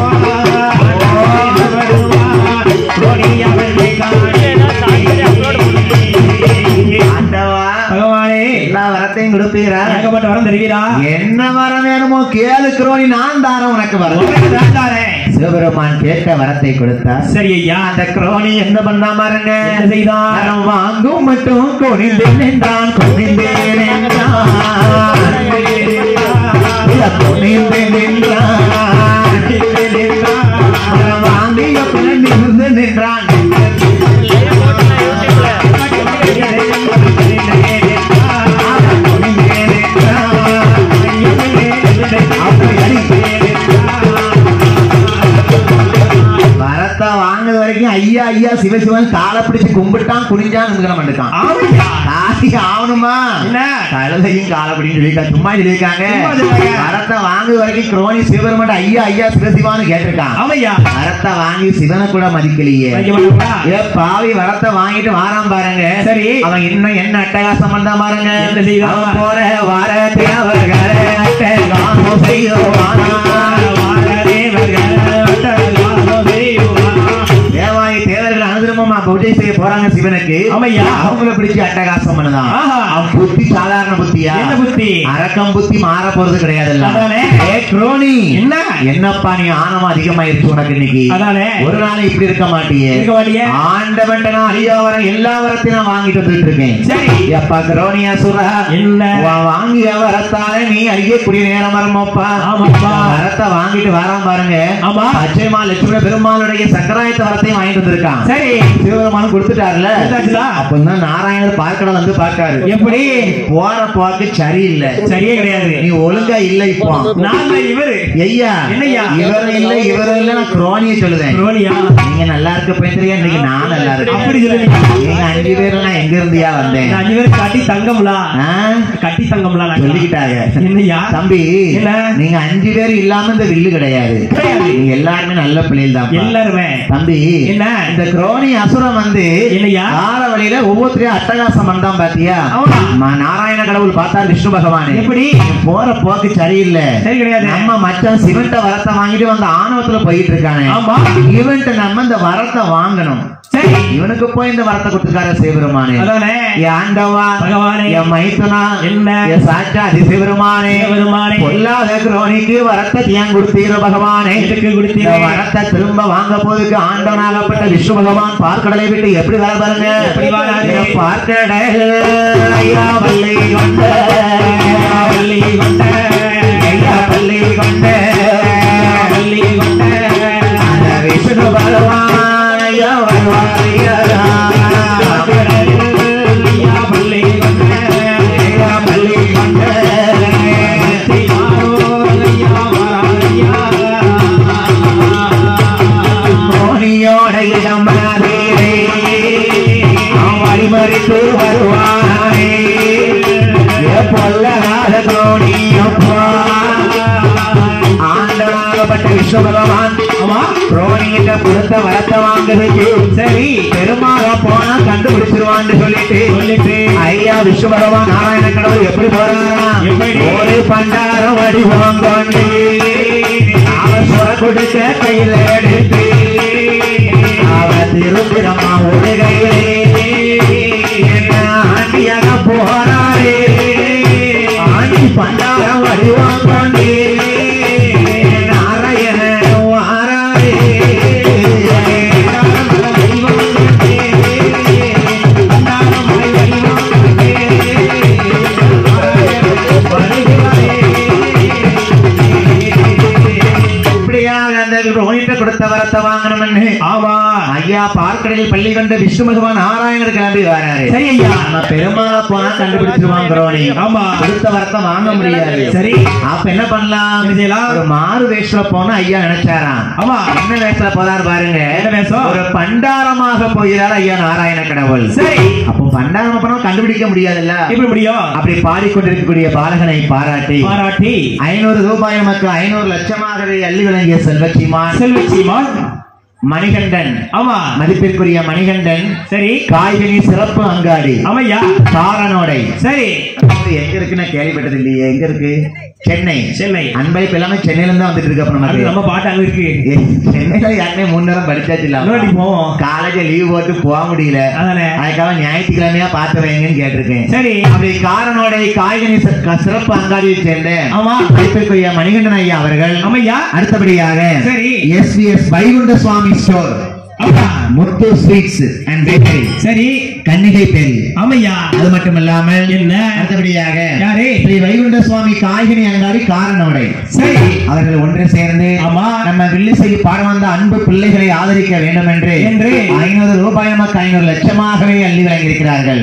ஆண்டவா பகவானே எல்லா வரத்தையும் கொடுப்பீரா, ஏகப்பட்ட வரம் தருவீரா, என்ன வரம் வேணுமோ கேளு குரோனி நான் தாரேன் உனக்கு வரம். சிவபெருமான் கேட்ட வரத்தை கொடுத்தார். சரி ஐயா, அந்த குரோனி என்ன பண்ணா பாருங்க, என்ன செய்தான்? வாங்கும் மட்டும் கொனிந்தேன் என்றான், கொனிந்தேன் என்றான், கொனிந்தேன் என்றான், வாங்கிய பிள்ளை நின்று நின்றான். வாங்குறது வரைக்கும் ஐயா ஐயா சிவசிவன் காலை பிடிச்சு கும்பிட்டான், குனிஞ்சான், மாட்டான். ஆகணுமா கழுதையும் காலை பிடின்னு சொல்லியிருக்காங்க, சும்மா சொல்லியிருக்காங்க. வரத்தை வாங்குறது வரைக்கும் குரோனி சிவபெருமான் ஐயா ஐயா சிவசிவான்னு கேட்டிருக்கான். வரத்தை வாங்கி சிவனை கூட மதிக்கலையே. பாவி வரத்தை வாங்கிட்டு வாராம் பாருங்க. சரி, அவன் இன்னும் என்ன அட்டகாசம் பண்ணா பாருங்க. போற வார தேவர்களே அட்டகாசம் செய்வானா, தேவாய் தேவர்கள் அனுதினமா பூஜை செய்ய போறாங்க சிவனுக்கு. ஆமையா. அவங்கள பிடிச்சி அட்டகாசம் பண்ணுதான். அவன் புத்தி சாதாரண புத்தியா? என்ன புத்தி? அரக்கம் புத்தி மாற போறது கிடையாதுல்ல. குரோனி என்னப்பா நீ ஆணவம் அதிகமாயிருச்சு உனக்கு இன்னைக்கு. ஒரு நாள் இப்படி இருக்க மாட்டியே. ஆண்டவன் அழியா வர எல்லா வரத்தையும் நான் வாங்கிட்டு வந்துட்டு இருக்கேன். சரி எப்பா குரோனியா சொல்ற என்ன வாங்கிய வரத்தாலே நீ அழியக்கூடிய நேரம் வரமாப்பா. வரத்தை வாங்கிட்டு வராம பாருங்க. அச்சயமா லட்சுமண பெருமாளுடைய சக்கராயத்த வரத்தையும் வாங்கிட்டு வந்திருக்கான். சரி சிவபெருமானும் கொடுத்துட்டாருல. அப்பதான் நாராயணர் பார்க்கடல் வந்து பார்க்காரு. எப்படி போற போக்கு சரியில்லை. சரியே கிடையாது. நீ ஒழுங்கா இல்ல. இப்போ நான் இவரு ஐயா என்னையா இவரு இல்ல இவரு இல்ல. நான் குரோனியை சொல்லுதேன். குரோனியா நீங்க நல்லா இருக்க பேசுறியா? இன்னைக்கு நான் நல்லா இருக்கேன். அப்படி சொல்லுங்க. நீங்க 5 பேர் எல்லாம் எங்க இருந்தியா வந்தேன்? 5 பேர் கட்டி தங்கம்லா. கட்டி தங்கம்லா சொல்லிக்கிட்டாங்க. என்னையா தம்பி நீங்க 5 பேர் இல்லாம இந்த வில்லு கிடையாது. நீங்க எல்லாருமே நல்ல பிள்ளைகள் தான் எல்லாருமே. தம்பி என்ன இந்த குரோனி அசுரம் வந்து என்னையா ஆற வழியில ஒவ்வொருத்தரையும் அட்டகாசம் பண்ணான் பாத்தியா? நாராயண கடவுள் பார்த்தார் விஷ்ணு பகவான். எப்படி போற போக்கு சரியில்லை. சரி கிடையாது. நம்ம மச்சான் சிவன்ட்ட வரத்தை வாங்கிட்டு வந்து ஆணவத்துல போயிட்டு இருக்கானே. இவன்ட்ட நம்ம இந்த வரத்தை வாங்கணும். சரி இவனுக்கு போய் இந்த வரத்தை கொடுத்துருக்காரு சிவபெருமானே. ஆண்டவா பகவானே என் மைத்தனா என்ன சாட்சா சிவபெருமானே பொல்லாத குரோனிக்கு வரத்தை ஏன் கொடுத்தீர பகவானே? கொடுத்தீர வரத்தை திரும்ப வாங்க போதுக்கு ஆண்டவனாகப்பட்ட விஷ்ணு பகவான் பார்க்கடலை விட்டு எப்படி வர பாருங்க. பார்க்கடல் ஐயா வள்ளி கொண்ட வள்ளி கொண்ட ஐயா வள்ளி கொண்ட வள்ளி கொண்ட அந்த விஷ்ணு பகவான் ஐயா வருவாரியா வள்ளி கொண்ட ஐயா வள்ளி கொண்ட மோனியோட இடம் வழிமறித்து வருவானே பொல்லாத குரோனியப்பா. ஆண்டவனாகப்பட்ட விஷ்ணு பகவான் குரோனியிட்ட கொடுத்த வரத்தை வாங்குறதுக்கு சரி பெருமாள போனா கண்டுபிடிச்சிருவான்னு சொல்லிட்டு ஐயா விஷ்ணு பகவான் நாராயண கடவுள் எப்படி போறாரா? ஒரு பண்டாரம் வடிவம் கொண்டு அவன் சொர கொடுக்க கையில எடுத்து அவ திருப்பிரமா ஒரு கையிலே ஆண்டியாக போறாரே. ஆண்டி பண்டாரம் வடிவம் கொண்டு நாராயணன் வாராரே. கொடுத்த வரத்தை வாங்கணும்னு ஆமா ஐயா பார்க்கடலில் பள்ளி கொண்ட விஷ்ணு பகவான் நாராயணர் கிளம்பி வராரு. சரி ஐயா நம்ம பெருமாளை போனா கண்டுபிடிச்சிருவான் குரோனி. ஆமா கொடுத்த வரத்தை வாங்க முடியாது. சரி அப்ப என்ன பண்ணலாம்? ஒரு மாறு வேஷத்துல போனா ஐயா நினைச்சாராம். ஆமா என்ன வேஷத்துல போறாரு பாருங்க. என்ன வேஷம்? ஒரு பண்டாரமாக போகிறார் ஐயா நாராயண கடவுள். சரி அப்போ பண்டாரமா போனா கண்டுபிடிக்க முடியாதுல்ல. எப்படி முடியும்? அப்படி பாடிக்கொண்டிருக்கக்கூடிய பாலகனை பாராட்டி 500 ரூபாய் நமக்கு 500 லட்சமாகவே அள்ளி வழங்கிய செல்வச்சிமான் மணிகண்டன். ஆமா மதிப்பிற்குரிய மணிகண்டன். சரி காய்கனி சிறப்பு அங்காடி. ஆமையா காரனோடை. சரி எங்க இருக்குன்னு கேள்விப்பட்டது இல்லையே. எங்க இருக்கு? சென்னை. அன்பளிப்பு எல்லாமே சென்னையில இருந்து வந்துட்டு இருக்கு. அப்புறம் நம்ம பாட்டு அங்க இருக்கு. சென்னையில யாருமே 3 நேரம் படிச்சாச்சு இல்ல. போவோம் காலேஜ் லீவ் போட்டு போக முடியல. அதுக்காக ஞாயிற்றுக்கிழமையா பார்த்து வைங்கன்னு கேட்டிருக்கேன். சரி அப்படி காரனோடை காய்கனி சிறப்பு அங்காடியை சேர்ந்த ஆமா மதிப்பிற்குரிய மணிகண்டன் ஐயா அவர்கள். ஆமையா அடுத்தபடியாக சரி SVS Vaikunda Swami store Muthu sweets and bakery. சரி கன்னிகை பேரி. ஆமையா அது மட்டும் இல்லாமல் என்ன அடுத்தபடியாக யாரே ஸ்ரீ வைகுண்ட சுவாமி காய்கனி அங்காடி காரனோடை. சரி அவர்கள் ஒன்று சேர்ந்து ஆமா நம்ம வில்லிசை பாட வந்த அன்பு பிள்ளைகளை ஆதரிக்க வேண்டும் என்று 500 ரூபாய் நமக்கு 500 லட்சமாகவே அள்ளி வழங்கியிருக்கிறார்கள்.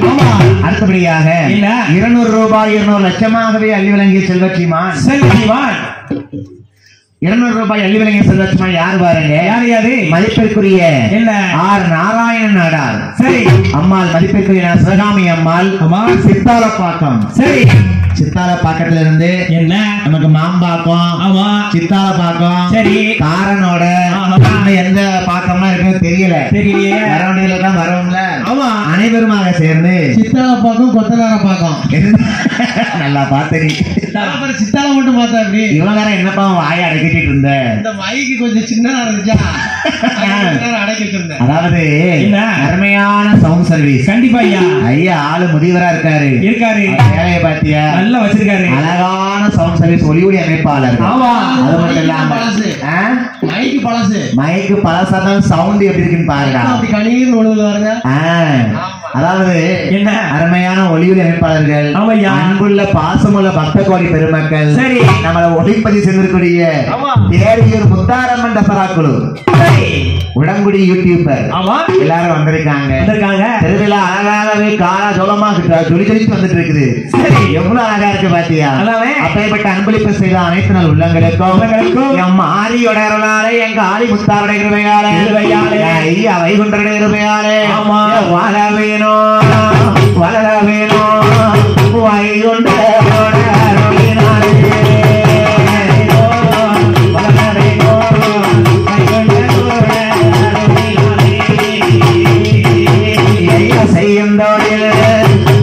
அடுத்தபடியாக 200 ரூபாய் 200 லட்சமாகவே அள்ளி வழங்கிய செல்வச்சிமான் 200 ரூபாய் அள்ளி வழங்கிய செல்வச்சிமான் யாரு பாருங்க. யாரு? மதிப்பிற்குரிய ஆர் நாராயணன் நாடார். சரி அம்மாள் மதிப்பிற்குரிய சிவகாமி அம்மாள் சித்தாலப்பாக்கம். சரி சித்தாலப்பாக்கத்துல இருந்து என்ன நமக்கு மாம்பாக்கம். ஆமா சித்தாலப்பாக்கம். சரி காரனோட எந்த பாக்கம்லாம் இருக்குன்னு தெரியலையே. வரவண்டியில தான் வரவும்ல. ஆமா அனைவருமாக சேர்ந்து சித்தாலப்பாக்கம் கொத்தனாரப்பாக்கம். நல்லா பாத்தனி சித்தால மட்டும் பார்த்தா அப்படி இவன் வேற என்னப்பா வாயை அடக்கிட்டு இருந்த. இந்த மைக்கு கொஞ்சம் சின்னதா இருந்துச்சா அதாவது அருமையான சவுண்ட் சர்வீஸ். கண்டிப்பா ஐயா. ஐயா ஆளு முதியவரா இருக்காரு. வேலையை பாத்தியா நல்லா வச்சிருக்காரு. அழகான சவுண்ட் சர்வீஸ் ஒளிவுடைய அமைப்பாளர். அது மட்டும் இல்லாம மைக்கு பழசாதான் சவுண்ட் எப்படி இருக்குன்னு பாருங்க. அதாவது என்ன அருமையான ஒளிவுடைய அமைப்பாளர்கள், அன்புள்ள பாசமுள்ள பக்த கோடி பெருமக்கள், சரி நம்மள ஒளிப்பதிவு செய்திருக்கூடிய தேரியூர் முத்தாரம்மன் தசரா குழு, உடங்குடி யூடியூபர் எல்லாரும் வந்திருக்காங்க. திருவிழா அழகாகவே காலா ஜோலமா ஜொலி ஜொலிச்சு வந்துட்டு இருக்குது. சரி எவ்வளவு அழகா இருக்கு பாத்தியா. அப்பேற்பட்ட அன்பளிப்பு செய்த அனைத்து நாள் உள்ளங்களுக்கும் என் மாரியோட அருளாலே, எங்க ஆளி முத்தாருடைய கிருபையாலே, ஐயா வைகுண்டருடைய கிருபையாலே வாழ வேணும் வளர வேணும் வைகுண்டரோட அருளினாலே வளர வேணும் வைகுண்டரோட செய்யும் தொழில்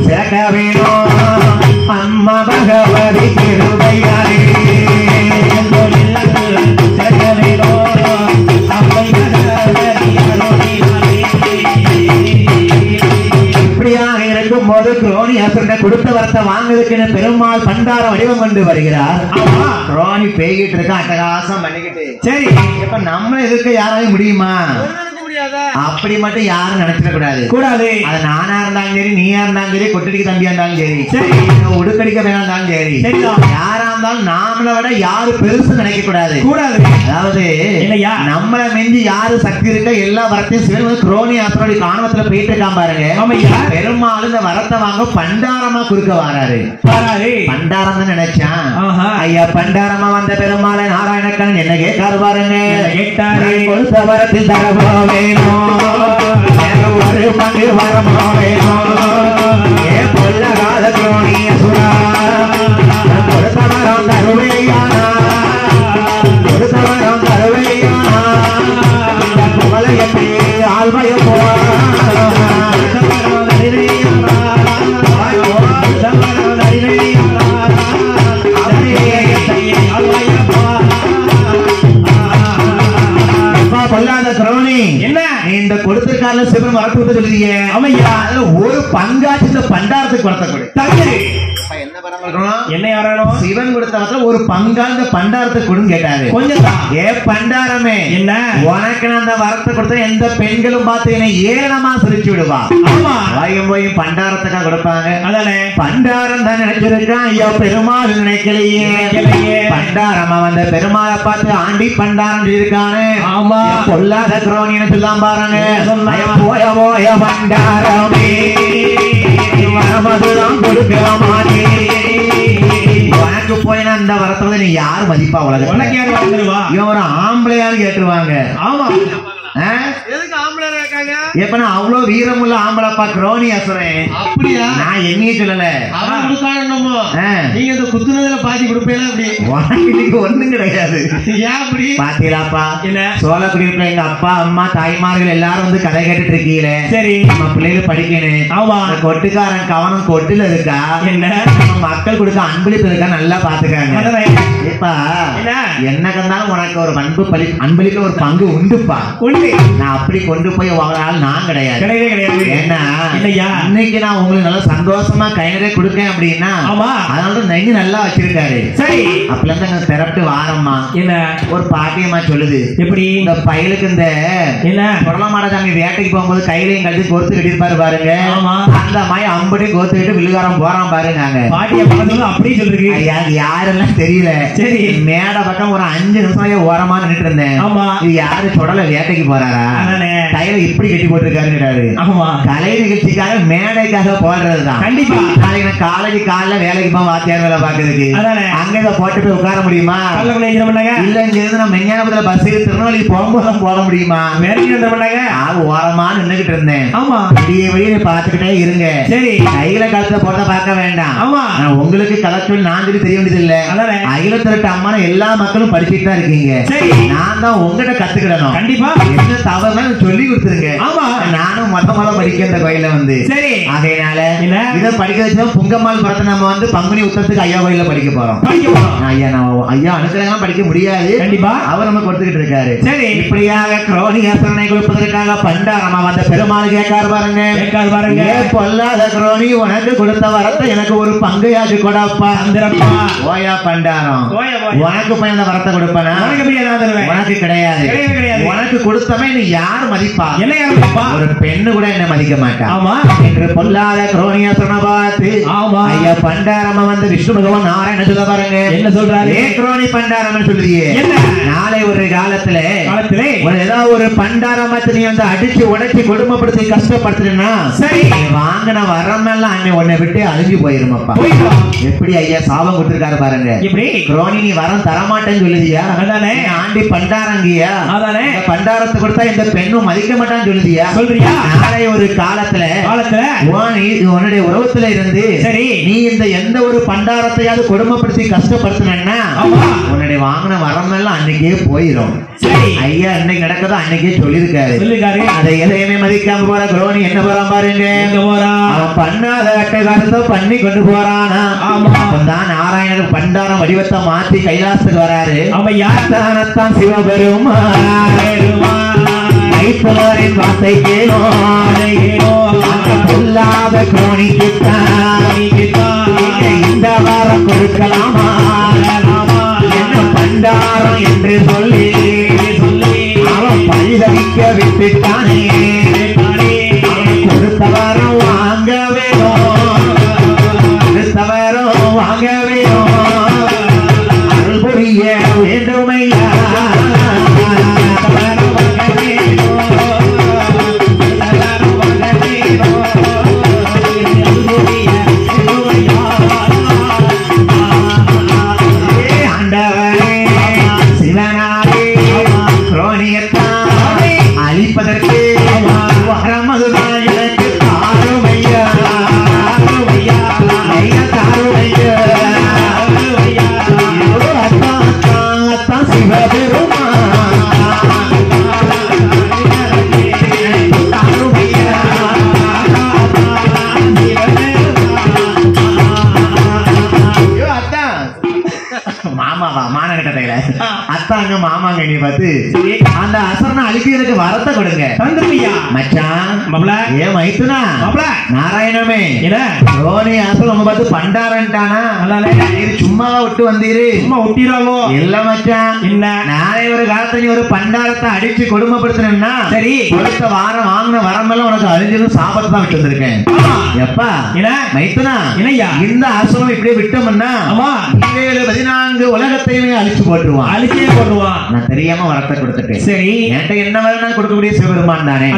சிறக்க வேணும் அம்மா பகவதி கிருபையாலே சிறக்க வேணும் அம்மை பகவதி இப்படியாக இருக்கும் போது குரோனி அசுரனை கொடுத்த வரத்தை வாங்குறதுக்கு பெருமாள் பண்டார வடிவம் கொண்டு வருகிறார். குரோனி பேய்கிட்டு இருக்க அட்டகாசம் பண்ணிக்கிட்டு. சரி இப்ப நம்ம எதுக்கு யாராலும் முடியுமா? அப்படி மட்டும் யாரும் நினைச்சிட கூடாது. அது நானா இருந்தாலும் சரி, நீயா இருந்தாலும் சரி, கொட்டடிக்க தம்பியா இருந்தாலும் சரி, உடுக்கடிக்க வேண்டாம் சரி, யாரா இருந்தாலும் நாமளை விட யாரு பெருசு நினைக்க கூடாது. அதாவது நம்மள மெஞ்சி யாரு சக்தி இருக்க எல்லா வரத்தையும் சிவன் குரோனி அசுரனுடைய காணவத்துல போயிட்டு இருக்கான் பாருங்க. பெருமாள் இந்த வரத்தை வாங்க பண்டாரமா குறுக்க வராரு. பண்டாரம் தான் நினைச்சான். ஐயா பண்டாரமா வந்த பெருமாளை நாராயணக்கன் என்ன கேட்காரு பாருங்க. கொடுத்த வரத்தில் தரவோ ஒரு பங்கு வரமோ ஏ பொல்ல கால குரோனி அசுரா கொடுத்த வரம் தருவையானா, கொடுத்த வரம் தருவையானா இந்த குமலையத்தை ஆள்வயம் பொல்லாத குரோனி என்ன இந்த கொடுத்திருக்கால சிவன் வரட்டு விட்டு சொல்லுறீங்க. அம்மையா ஒரு பங்காச்சு இந்த பண்டாரத்துக்கு வரத்த கொடு. என்ன சிவன் கொடுத்த ஒரு பங்கா இந்த பண்டாரத்துக்கு கொடுன்னு கேட்டாரு. கொஞ்சம் ஏ பண்டாரமே என்ன உனக்கு அந்த வரத்தை கொடுத்த எந்த பெண்களும் பார்த்து என்னை ஏளனமா சிரிச்சு விடுவா. வாயும் போய் பண்டாரத்துக்காக கொடுப்பாங்க. அதானே பண்டாரம் தான் நினைச்சிருக்கான். ஐயோ பெருமாள் நினைக்கலையே. பண்டாரமா வந்த பெருமாளை பார்த்து ஆண்டி பண்டாரம் இருக்கானு. ஆமா பொல்லாத குரோனின்னு சொல்லாம் பாருங்க. போய போய பண்டாரமே வரமதுதான் கொடுக்க மாட்டே. உனக்கு போய் அந்த வரத்தை நீ யாரு மதிப்பா உலகம்? உனக்கு யாரு வந்துருவா? இவன் ஒரு ஆம்பளையான்னு கேட்டுருவாங்க. ஆமா எதுக்கு ஆம்பளை இருக்காங்க? எப்ப நான் அவ்வளவு வீரமுள்ள ஆம்பளப்பா குரோனி அசுரன். அப்படியா? நான் என்னையே சொல்லல. நீங்க இந்த குத்துனதுல பாதி கொடுப்பீங்களா? அப்படி ஒண்ணும் கிடையாது. ஏன் அப்படி பாத்தீங்களாப்பா? சோழக்குடியிருப்புல எங்க அப்பா அம்மா தாய்மார்கள் எல்லாரும் வந்து கதை கேட்டுட்டு இருக்கீங்களே. சரி நம்ம பிள்ளைகள் படிக்கணும். ஆமா கொட்டுக்காரன் கவனம் கொட்டுல இருக்கா என்ன மக்கள் கொடுக்க அன்பளிப்பு இருக்கா நல்லா பாத்துக்காங்க. இப்பா என்ன கந்தாலும் உனக்கு ஒரு அன்பளிப்பு ஒரு பங்கு உண்டுப்பா. நான் அப்படி கொண்டு போய் நான் கிடையாது. ஏன்னா இன்னைக்கு நான் உங்களுக்கு நல்லா சந்தோஷமா கை நிறைய கொடுக்கேன் அப்படின்னா அதனால நெஞ்சு நல்லா வச்சிருக்காரு. சரி அப்பல இருந்து திரட்டு வாரம்மா என்ன ஒரு பாட்டியம்மா சொல்லுது. எப்படி இந்த பையலுக்கு இந்த என்ன பொருளமாடசாமி வேட்டைக்கு போகும்போது கையிலையும் கழுத்து கோர்த்து கட்டிருப்பாரு பாருங்க. அந்த மாதிரி அம்படி கோர்த்துக்கிட்டு வில்லுகாரம் போறான் பாருங்க. பாட்டிய பக்கத்துல அப்படியே சொல்றீங்க. யாரெல்லாம் தெரியல. சரி மேட பக்கம் ஒரு 5 நிமிஷம் ஓரமா நின்றுட்டு இருந்தேன். இது யாரு தொடல வேட்டைக்கு போறாரா? கையில இப்படி கட்டி போட்டிருக்காரு. கலை நிகழ்ச்சிக்காக மேடைக்காக போடுறதுதான். கண்டிப்பா நாளைக்கு நான் காலேஜ் காலைல வேலைக்கு போக வாத்தியார் வேலை பாக்குறதுக்கு அங்க போட்டு போய் உட்கார முடியுமா? இல்ல இங்க இருந்து நம்ம மெஞ்ஞானபுரத்துல பஸ் திருநெல்வேலி போகும்போது போட முடியுமா? ஓரமா நின்னுகிட்டு இருந்தேன். ஆமா வெளியே பாத்துக்கிட்டே இருங்க. சரி கையில கழுத்துல போட்ட பார்க்க வேண்டாம். ஆமா உங்களுக்கு கதை சொல்லி நான் சொல்லி தெரிய வேண்டியது இல்ல. அகில திரட்டு அம்மா எல்லா மக்களும் படிச்சுட்டு தான் இருக்கீங்க. நான் தான் உங்ககிட்ட கத்துக்கிடணும். கண்டிப்பா என்ன தவறு சொல்லி கொடுத்துருங்க. ஆமா நானும் மொத்தமால படிக்க இந்த கோயில வந்து. சரி அதனால இதை படிக்க வச்சா புங்கம்மாள் படத்தை நம்ம வந்து பங்குனி உத்தர மாசத்துக்கு ஐயா கோயில படிக்க போறோம். ஐயா அனுக்கிரகம் படிக்க முடியாது, கண்டிப்பா அவர் நம்ம கொடுத்துக்கிட்டு இருக்காரு. சரி, இப்படியாக குரோனி அசுரனை கொடுப்பதற்காக பண்டாரமா வந்த பெருமாள் கேட்காரு பாருங்க. பொல்லாத குரோனி, உனக்கு கொடுத்த வரத்தை எனக்கு ஒரு பங்கையாச்சு கொடாப்பா. ஓயா பண்டாரம், உனக்கு போய் அந்த வரத்தை கொடுப்பனா? உனக்கு கிடையாது. உனக்கு கொடுத்தவன் நீ யார் மதிப்பா? ஒரு பெண்ணு கூட என்ன மதிக்க மாட்டா. என்று பொல்லாத குரோனியா சொன்ன பார்த்து ஐயா பண்டாரமா வந்து விஷ்ணு பகவான் நாராயண சொல்ல பாருங்க. என்ன சொல்றாரு? ஏ குரோனி பண்டாரம்னு சொல்லுறியே, நாளை ஒரு காலத்துல ஏதாவது ஒரு பண்டாரமத்தை நீ வந்து அடிச்சு உடைச்சு கொடுமைப்படுத்தி கஷ்டப்படுத்துனா சரி, வாங்கின வரமெல்லாம் அன்னை உன்னை விட்டு அழிஞ்சு போயிருமாப்பா. எப்படி ஐயா சாபம் கொடுத்திருக்காரு பாருங்க. எப்படி குரோனி நீ வரம் தரமாட்டேன்னு சொல்லுதியா? ஆண்டி பண்டாரங்கியா? பண்டாரத்தை கொடுத்தா இந்த பெண்ணும் மதிக்க மாட்டான்னு சொல்லுதியா? சொல்றியா? நாளை ஒரு காலத்துல உன்னுடைய உறவத்துல இருந்து சரி, நீ இந்த எந்த ஒரு பண்டாரத்தையாவது கொடுமைப்படுத்தி கஷ்டப்படுத்தினா உன்னுடைய வாங்கின வரம் எல்லாம் அன்னைக்கே போயிரும். ஐயா இன்னைக்கு நடக்கதோ அன்னைக்கே சொல்லிருக்காரு. அதை எதையுமே மதிக்காம போற குரோனி என்ன போறான் பாருங்க. அவன் பண்ணாத அட்டகாரத்தை பண்ணி கொண்டு போறானா. அப்பதான் நாராயணர் பண்டாரம் வடிவத்தை மாத்தி கைலாசத்துக்கு வராரு. அவன் யார்தான் சிவபெருமான் வார்த்தை கேளாத குரோனிக்குத்தான் இந்த வாரம் கொடுக்கலாமா என்ன பண்டாரம் என்று சொல்லி அவன் பரிதவிக்க விட்டுட்டானே. கொடுத்தவரும் வாங்க வேணும், கொடுத்தவரும் வாங்க வேணும், அருள் புரிய வேண்டுமையா. அழிப்பதற்கு வரமதுராஜனுக்கு தாருமையா, தாருமையா சிவபெருமான் தாருமையா. மாமாவா மானகட்டையில அத்தாங்க மாமாங்க நீ பார்த்து அந்த அசுரனை அழிக்கிறதுக்கு வரத்தை கொடுங்க. மச்சான் ஏ மைத்துனா நாராயணமே ரோனி அசுரம் பார்த்து பண்டாரன்ட்டானா சும்மாவா விட்டு வந்தீரு? சும்மா விட்டிராவோ இல்ல மச்சான். என்ன நாளை ஒரு காலத்துல நீ ஒரு பண்டாரத்தை அடிச்சு கொடுமைப்படுத்தினா சரி, கொடுத்த வாரம் வாங்கின வரமெல்லாம் உனக்கு அழிஞ்சிடும் சாபத்தை தான் விட்டு வந்திருக்கேன். எப்பா மைத்துனா இந்த அசுரம் இப்படியே விட்டோம்னா 14 உலகத்தையுமே அழிச்சு போட்டுருவான், அழிச்சே போட்டுருவான். நான் தெரியாம வரத்தை கொடுத்துட்டேன். சரி, என்கிட்ட என்ன வரணும் கொடுக்கக்கூடிய சிவபெருமான் தானே.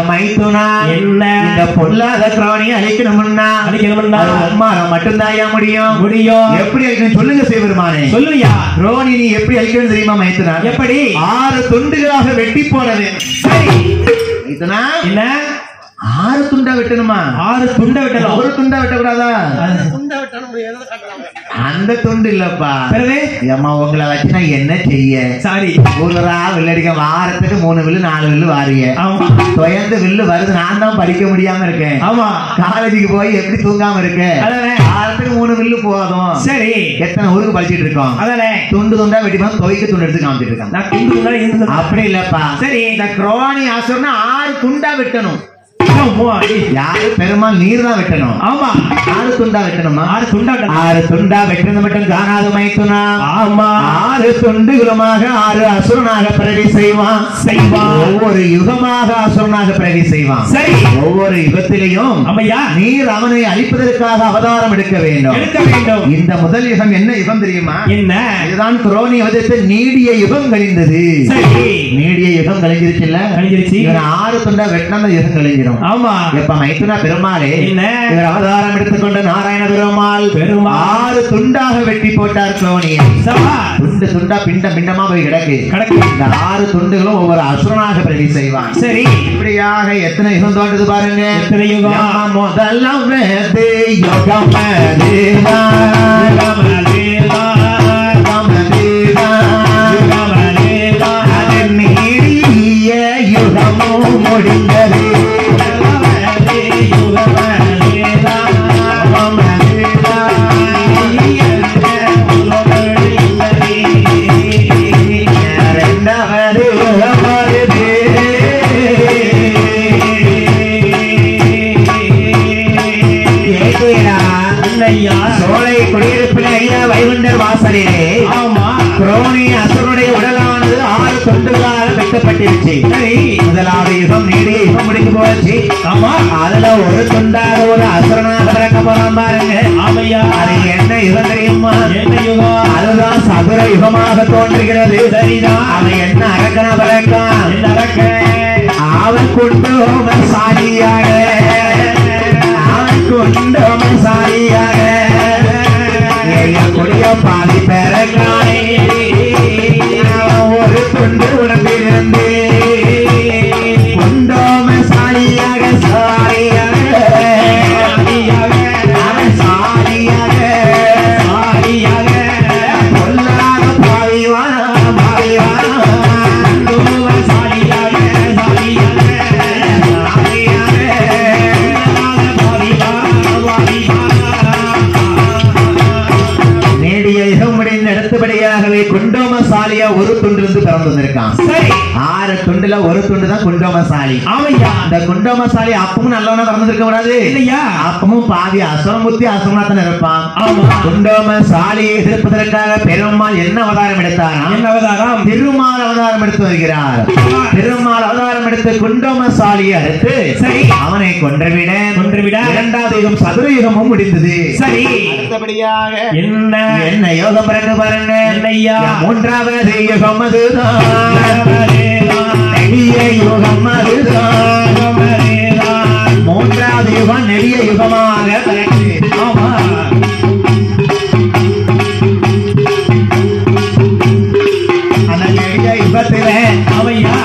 மைத்துனா இந்த பொல்லாத குரோனியை அழிக்கணும்னா அம்மாரம் மட்டும்தான் முடியும். எப்படி அழிக்கணும் சொல்லுங்க சிவபெருமானே. சொல்லுயா குரோனி நீ எப்படி அழிக்கணும் தெரியுமா மைத்துனா? எப்படி 6 துண்டுகளாக வெட்டி போனது. சரி மைத்துனா என்ன 6 துண்டா வெட்டணுமா? 6 துண்டா வெட்டணும், ஒரு துண்டா வெட்டக்கூடாதா? அந்த துண்டு இல்லப்பா. அம்மா உங்களை வச்சு நான் என்ன செய்ய? சாரி ஊரா வில்லடிக்க வாரத்துக்கு 3 வில்லு 4 வில்லு வாரிய தொயர்ந்து வில்லு வருது. நான் தான் படிக்க முடியாம இருக்கேன். ஆமா காலேஜுக்கு போய் எப்படி தூங்காம இருக்கேன்? வாரத்துக்கு 3 வில்லு போதும். சரி எத்தனை ஊருக்கு படிச்சுட்டு இருக்கோம். அதானே துண்டு துண்டா வெட்டி துவைக்க துண்டு எடுத்து காமிச்சிட்டு இருக்கான். அப்படி இல்லப்பா. சரி இந்த குரோனி அசுரனை 6 துண்டா வெட்டணும். யாரு பெருமாள் நீர் தான் வெட்டணும். ஆமா 6 துண்டா வெட்டணுமா? 6 துண்டா வெட்டணும் மட்டும் காணாத மைத்துனா. ஆமா 6 துண்டுகளுமாக 6 அசுரனாக பிரதி செய்வான். ஒவ்வொரு யுகமாக அசுரனாக பிரதி செய்வான். சரி ஒவ்வொரு யுகத்திலையும் அம்மையா நீர் அவனை அழிப்பதற்காக அவதாரம் எடுக்க வேண்டும். இந்த முதல் யுகம் என்ன யுகம் தெரியுமா? என்ன இதுதான் குரோனி வதத்தில் நீடிய யுகம் கழிந்தது. நீடிய யுகம் கழிஞ்சிருச்சுல்ல? கழிஞ்சிருச்சு. 6 துண்டா வெட்டினா யுகம் கழிஞ்சிடும். ஆமா எப்ப மைத்துனா பெருமாளே இவர் அவதாரம் எடுத்துக்கொண்ட நாராயண பெருமாள் 6 துண்டாக வெட்டி போட்டார் குரோனியை. துண்டு துண்டா பிண்டம் பிண்டமா போய் கிடக்கு. இந்த 6 துண்டுகளும் ஒவ்வொரு அசுரனாக பிரதி செய்வான். சரி இப்படியாக எத்தனை யுகம் தோன்றது பாருங்க. எத்தனை யுகம்? முதலாம் யுகம் நீடிய யுகமும் முடிந்தது. வாசலிலே குரோனி அசுரனுடைய உடலானது 6 துண்டுகளாக வெட்டப்பட்டிருச்சு. முதலாவது யுகம் நீடி யுகம் முடிஞ்சு போச்சு. அதுல ஒரு துண்டாக ஒரு அசுரனாக பிறக்க போறான் பாருங்க. அது என்ன யுகம் தெரியுமா? என்ன யுகம்? அதுதான் சதுர யுகமாக தோன்றுகிறது. சரிதான். அவன் என்ன அரக்கனா பிறக்கான்? என்ன அரக்க? அவன் கொண்டோம சாலியாக, அவன் கொண்டோம சாலியாக கொடிய பாதி பிறக்கானே. ஒரு துண்டு உடம்பிலிருந்து கொண்டோம சாலியாக சாலியாக அவன் சாலியாக சாலியாக கொல்லாத பாவிவான பாவிவான சாலியாக சாலியாக அடுத்தபடியாகவே குண்டோமசாலியா ஒரு துண்டிலிருந்து பிறந்து வந்திருக்கான். சரி, 6 துண்டுல ஒரு துண்டு தான் குண்டோமசாலி. ஆமையா, இந்த குண்டோமசாலி அப்பவும் நல்லவனா பிறந்திருக்க கூடாது இல்லையா? அப்பவும் பாதி அசுரமுத்தி அசுரனாத்தான் இருப்பான். குண்டோமசாலியை எதிர்ப்பதற்காக பெருமாள் என்ன அவதாரம் எடுத்தாரா? என்ன அவதாரம்? திருமால் அவதாரம் எடுத்து வருகிறார். திருமால் அவதாரம் எடுத்து குண்டோமசாலியை அடுத்து சரி அவனை கொன்றுவிட இரண்டாவது யுகம் சதுர யுகமும் முடிந்தது. சரி, அடுத்தபடியாக என்ன என்ன யோகம் பிறகு பாருங்க. மூன்றாவது யுகம் அதுதான், நெடிய யுகம் அதுதான். மூன்றாவது யுகம் நெடிய யுகமாக அந்த நெடிய யுகத்தில அவையா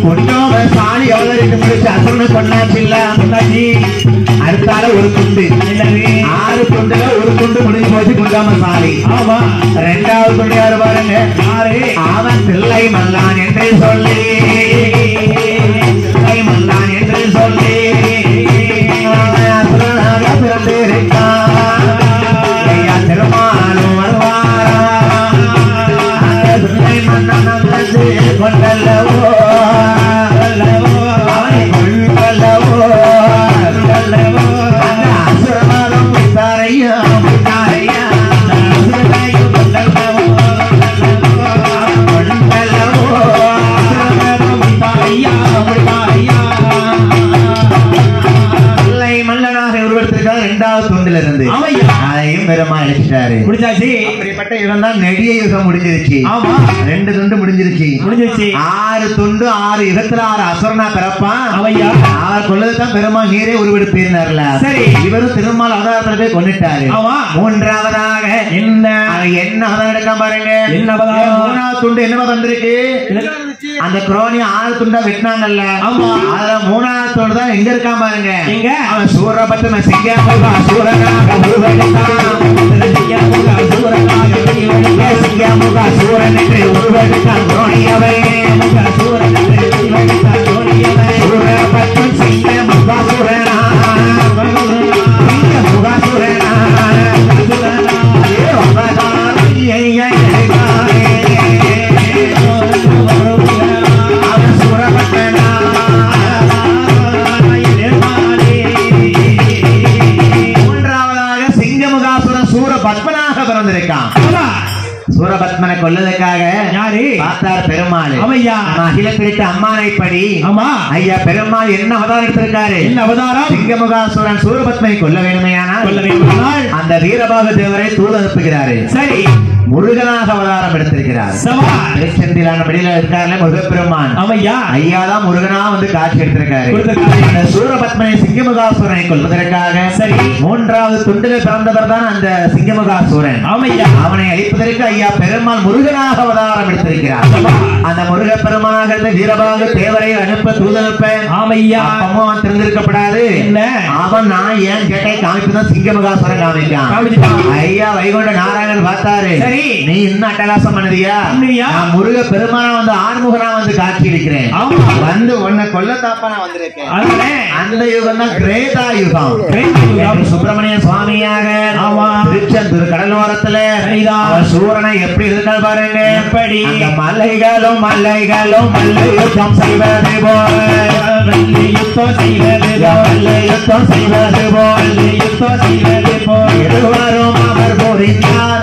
குண்டோமசாலி அவதரித்து முடிச்சு அசுரனை கொண்டாச்சு இல்ல. அடுத்தால ஒரு துண்டு 6 துண்டுல ஒரு துண்டு முடிஞ்சு போச்சு குண்டோமசாலி. ஆமா, இரண்டாவது துண்டு யாரு பாருங்க. அவன் பிள்ளை மல்லான் என்று சொல்லி, பிள்ளை மல்லான் என்று சொல்லி அசுரனாக பிறந்திருக்கான். திருமாலும் வருவாரா அந்த பிள்ளை மன்னன் கொண்டல்லவோ அவனை கொண்டல்லவோ அந்த அசுரனாலும் விட்டாரையா விட்டாரையா இரண்டாவது துண்டில இருந்து அதையும் பெருமா அழைச்சிட்டாரு. அப்படிப்பட்ட யுகம் தான் நெடிய யுகம் முடிஞ்சிருச்சு. ஆமா, 2 துண்டு முடிஞ்சிருச்சு. 6 துண்டு 6 யுகத்துல 6 அசுரனா பிறப்பான். அவையா அவர் கொள்ளதான் பெருமா நீரே உருவெடுப்பீர்னார்ல. சரி, இவரும் திருமால் அவதாரத்துல போய் கொண்டுட்டாரு. மூன்றாவதாக என்ன என்ன அவதாரம் எடுக்கலாம் பாருங்க. என்ன அவதாரம்? 3வது துண்டு என்னவா வந்திருக்கு? அந்த குரோனி 6 துண்டா வெட்டினாங்கல்ல. ஆமா, அதுல 3வது துண்டு தான் எங்க இருக்கான் பாருங்க. எங்க? அவன் சூரபத்ம சிங்கமுக சூரனாக உருவெடுத்தான். சிங்கமுக சூரனாக உருவெடுத்தான். சிங்கமுக சூரன் என்று உருவெடுத்தான் குரோனியவை. சூரன் என்று உருவெடுத்தான் குரோனியவை. சூரபத்ம சிங்கமுக சூரனா சிங்கமுக சூரனா பத்மனாக பிறந்திருக்கான். சூரபத்மனை கொல்லதுக்காக யாரு பார்த்தார்? பெருமாள். அகில பிரித்த அம்மானை படி ஐயா பெருமாள் என்ன அவதாரம் எடுத்திருக்காரு? என்ன அவதாரம்? சிங்கமுகாசுரன் சூரபத்மனை கொல்ல வேண்டுமையானால் அந்த வீரபாகு தேவரை தூது அனுப்புகிறாரு. சரி, முருகனாக அவதாரம் எடுத்திருக்கிறார். இருக்காரு முருகப்பெருமான். ஐயா தான் முருகனா வந்து காட்சி எடுத்திருக்காரு. சூரபத்மனை சிங்கமுகாசுரனை கொல்வதற்காக சரி 3வது துண்டில் பிறந்தவர் தான் அந்த சிங்கமுகாசுரன். அவனை அழிப்பதற்கு ஐயா பெருமாள் முருகனாக அவதாரம் எடுத்திருக்கிறார். அந்த முருக பெருமானாக இருந்த வீரபாகு தேவரை அனுப்ப தூது அனுப்ப அவன் தெரிந்திருக்கப்படாது. அவன் நான் ஏன் கேட்டை காமிப்புதான் சிங்கமுகாசுரன் காமிக்கான். ஐயா வைகுண்ட நாராயணன் பார்த்தாரு. நீ இன்னும் அட்டகாசம் பண்ணுறியா? நான் முருக பெருமானா வந்து ஆறுமுகனா வந்து காட்சி அளிக்கிறேன். வந்து உன்னை கொல்லத்தாப்பா நான் வந்திருக்கேன். அந்த யுகம் தான் கிரேதா யுகம். சுப்பிரமணிய சுவாமியாக திருச்செந்தூர் கடலோரத்துல சூரனை எப்படி இருந்தால் பாருங்க. எப்படி மலைகளும் மலைகளும் மல்யுத்தம் செய்வது போல் இருவரும் அவர் போரித்தார்.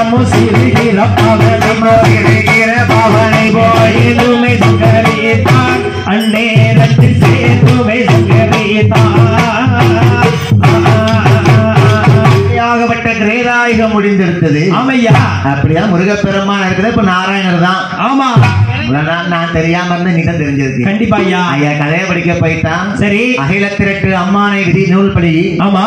நம்ம சிறுகிற பவனை போயிலுமை சங்கரித்தான் அந்நேரத்தில் சேர்த்துமை சங்கரித்தாகப்பட்ட கிரேதாயுகம் முடிந்திருந்தது. ஆமையா, அப்படியா முருகப்பெருமான் இருக்குது. இப்ப நாராயணர் தான். ஆமா, நான் தெரியாம இருந்து நீ தான் தெரிஞ்சிருக்கு. கண்டிப்பா ஐயா. ஐயா கதையை படிக்க போயிட்டான். சரி, அகில திரட்டு அம்மானை விதி நூல் படி. ஆமா,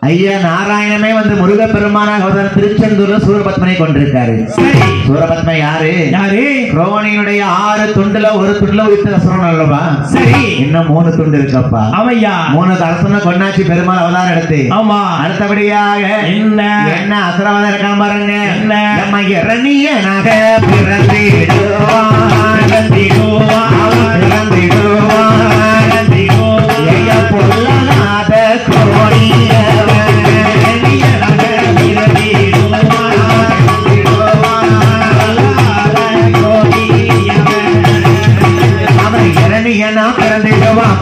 ஐயா நாராயணமே வந்து முருகப்பெருமானாக திருச்செந்தூர்ல சூரபத்மனை கொண்டிருக்காரு. சரி, சூரபத்மன் யாரு? யாரு? குரோனியுடைய 6 துண்டுல ஒரு துண்டுல உயிர்த்த அசுரன் அல்லவா? சரி, இன்னும் 3 துண்டு இருக்கப்பா. ஆமையா, 3 அரசன கொண்டாச்சி பெருமாள் அவதாரம் எடுத்து. ஆமா, அடுத்தபடியாக என்ன அசுரவாதம் இருக்கான் பாருங்க. நம்ம இரணியனாக பொல்லாத பிறந்திடுவான்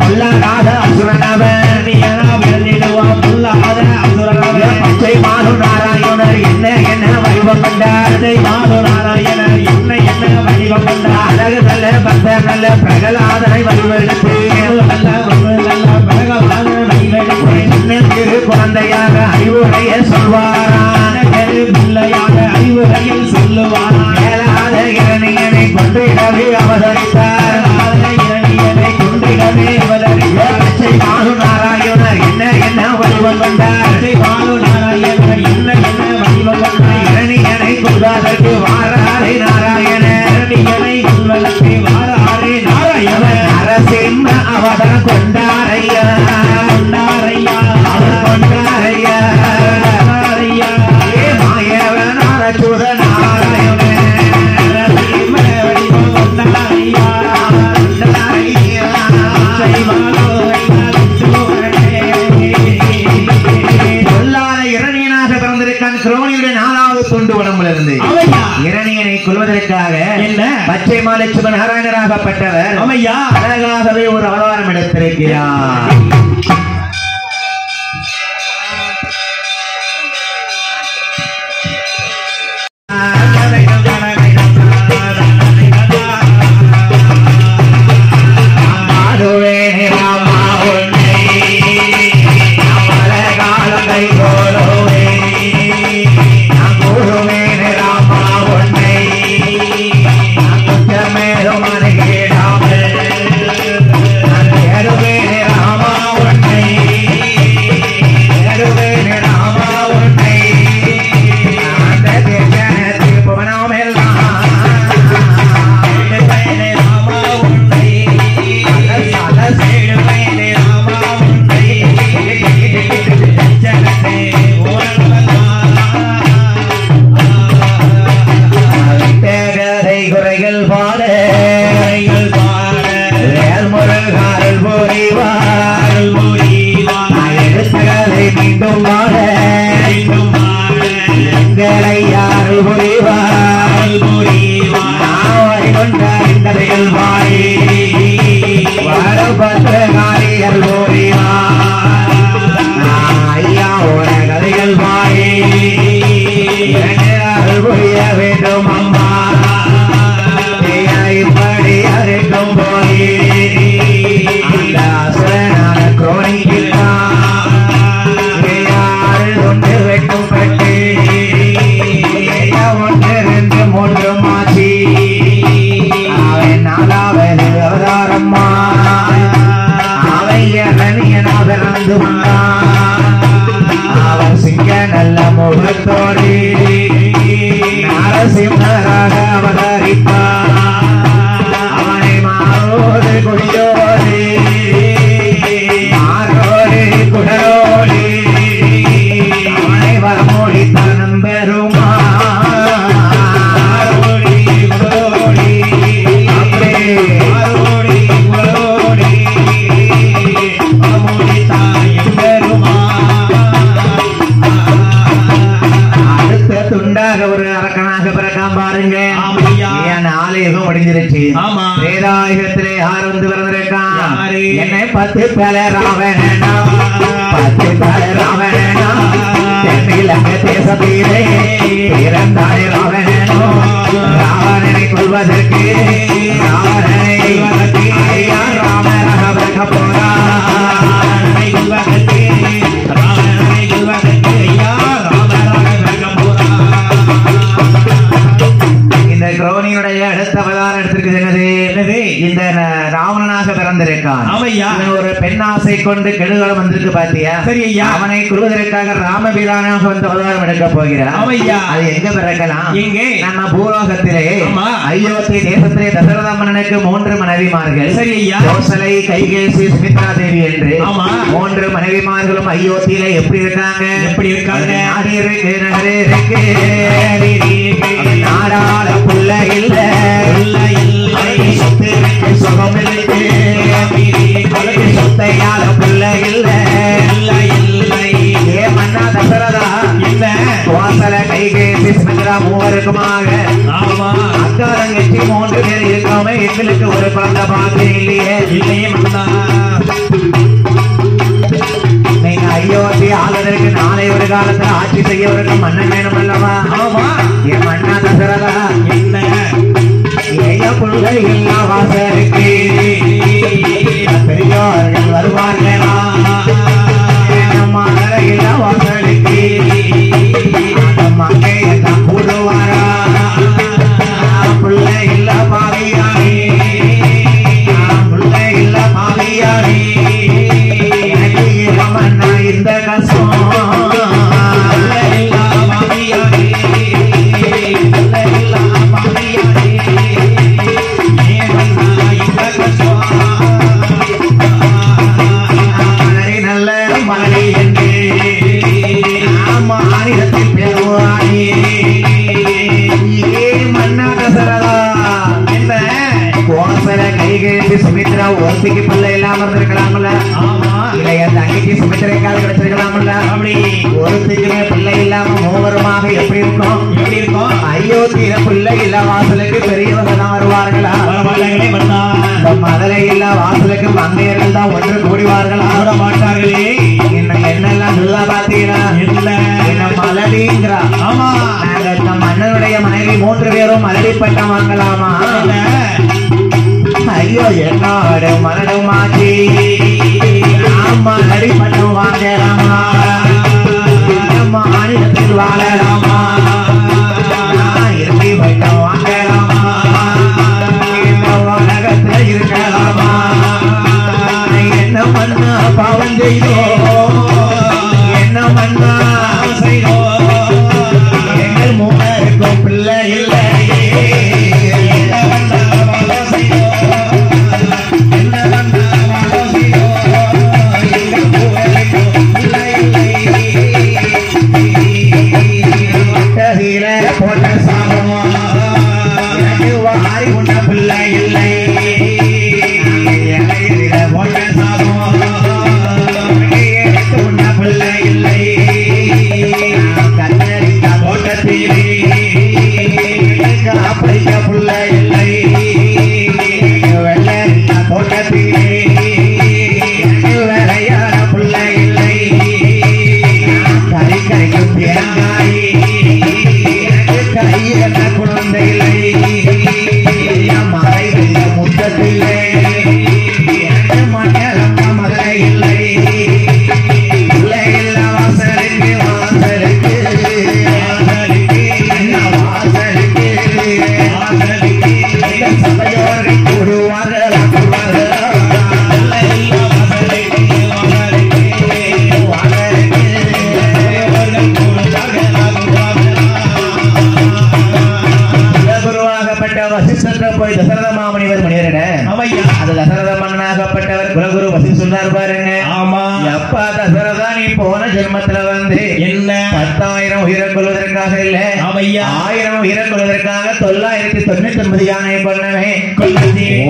பொல்லாத அசுரனவன். பச்சை மாறு நாராயணர் என்ன என்ன வடிவம் கண்டார். மாறு நாராயணர் என்ன என்ன வடிவம் கண்டார். அழகு நல்ல பக்த நல்ல பிரகலாதனை வடிவெடுத்து திரு குழந்தையாக அறிவுரைய சொல்வாரான பிள்ளையாக அறிவுரையில் சொல்லுவாரான். ஏழாத இரணியனை கொண்டிடவே அவதரித்தார். பச்சை மாறு நாராயணர் என்ன என்ன வடிவம் கண்டார். பச்சை மாறு நாராயணர் என்ன என்ன வடிவம் கண்டார். இரணியனை கொள்வதற்கு வாராரே நாராயணன். இரணியனை கொள்வதற்கு வாராரே நாராயணன். அரசிம்ம அவதாரம் கொண்டாரையா கொண்டாரையா கொண்டாரையா ஏ மாயவனார சுத நாராயணன். அரசிம்ம வடிவம் கொண்டாரையா கொண்டாரையா பொல்லாத இரணியனாக பிறந்திருக்கான். குரோனியுடைய 4வது தொண்டு உடம்பிலிருந்து இரணியனை கொள்வதற்காக பச்சை மாலட்சுமி நாராயணராகப்பட்டவர் அம்மையா அழகாகவே ஒரு அவதாரம் எடுத்திருக்கிறார். அவன் சிங்க நல்ல முகத்தோடு நரசிம்மராக அவதரிப்பான். அவனை மாறோடு குடியோடு மாறோடு குடலோடு அவனை வரமோடித்தான் பெருமா ஒரு அரக்கனாக பிறக்காம பாருங்க. ஆலயம் முடிஞ்சிருச்சு. வேதாயுகத்திலே யார் வந்து பிறந்திருக்கான்? என்னை 10 பேர ராவணனா 10 பேர ராவணனா தென்னிலங்க தேசத்திலே பிறந்த கொள்வதற்கு ராவணனை ஐயா ராமனாக பிறக்க போறான் இந்த கிரௌணியுடைய அடுத்த அவதாரம் எடுத்திருக்குது என்னது இந்த ராவணனாக பிறந்திருக்கான் ஒரு பெண்ணாசை கொண்டு கெடுகாலம் வந்திருக்கு பாத்தியா சரி ஐயா அவனை கொள்வதற்காக ராமபிரானாக வந்து அவதாரம் எடுக்க போகிறான் அது எங்க பிறக்கலாம் எங்கே நம்ம பூலோகத்திலே அயோத்தி தேசத்திலே தசரத மன்னனுக்கு 3 மனைவிமார்கள் சரி ஐயா கோசலை கைகேசி சுமித்ரா தேவி என்று 3 மனைவிமார்களும் அயோத்தியில எப்படி இருக்காங்க நாடு இருக்கு நகரே இருக்கு நாடாள புள்ள இல்ல சுகம் சொத்தையால புள்ள இல்ல ஏ மன்னா தசரதா இந்த கோசல கைகேசி சுமித்ரா மூவருக்குமாக அக்கா தங்கச்சி 3 பேர் இருக்காம எங்களுக்கு ஒரு குழந்தை பார்க்க இல்லையே மன்னா நீங்க அயோத்தி ஆளுதற்கு நாளை ஒரு காலத்துல ஆட்சி செய்யவருக்கு மன்னன் வேணும் அல்லவா என் மன்னா தசரதா என்ன ஏய புள்ளை இல்லா வாசலுக்கு பெரியோர்கள் வருவார்களா மகள இல்லா வாசலுக்கு மங்கையெல்லாம் கூடுவாரா பிள்ளை இல்ல பாவியாரே பிள்ளை இல்ல பாவியாரே மன்னா இந்த கஷ்டம் சுமித்ரா ஒருத்திக்கு பிள்ளை இல்லாம இருந்திருக்கலாம்ல இல்லையா தங்கைக்கு சுமித்திரைக்காக கிடைச்சிருக்கலாம்ல அப்படி ஒருத்திக்குமே பிள்ளை இல்லாம மூவருமாக எப்படி இருக்கும் அயோத்தியில பிள்ளை இல்ல வாசலுக்கு பெரியவங்க தான் வருவார்களா மதுரை இல்ல வாசலுக்கு மங்கையர்கள் தான் ஒன்று கூடிவார்களா மாட்டார்களே என்னெல்லாம் சொல்ல பாத்தீங்களா என்ன மலடிங்கிறா ஆமா மன்னனுடைய மனைவி 3 பேரும் மலடி பட்டம் வாங்கலாமா ஐயோ என்னோட மனடுமாச்சி ஆமா நடிப்பட்டம் வாங்கலாமா மாநிலத்தில் வாழலாமா இறுதி பட்டம் வாங்கலாமா உலகத்துல இருக்கலாமா என்ன பண்ணா பாவம் செய்தோ என்ன பண்ணா செய்தோ எங்கள் 3 பிள்ளை இல்லை போய் தசரத மாமனிவர் மணியரட அது தசரத மன்னனாகப்பட்டவர் குலகுரு வசிஷ்டர் சொன்னார் பாருங்க ஆமா அப்பா தசரதா நீ போன ஜென்மத்துல வந்து என்ன 10,000 உயிரை கொள்வதற்காக இல்ல 1000 உயிரை கொள்வதற்காக 999 யானை கொன்னவே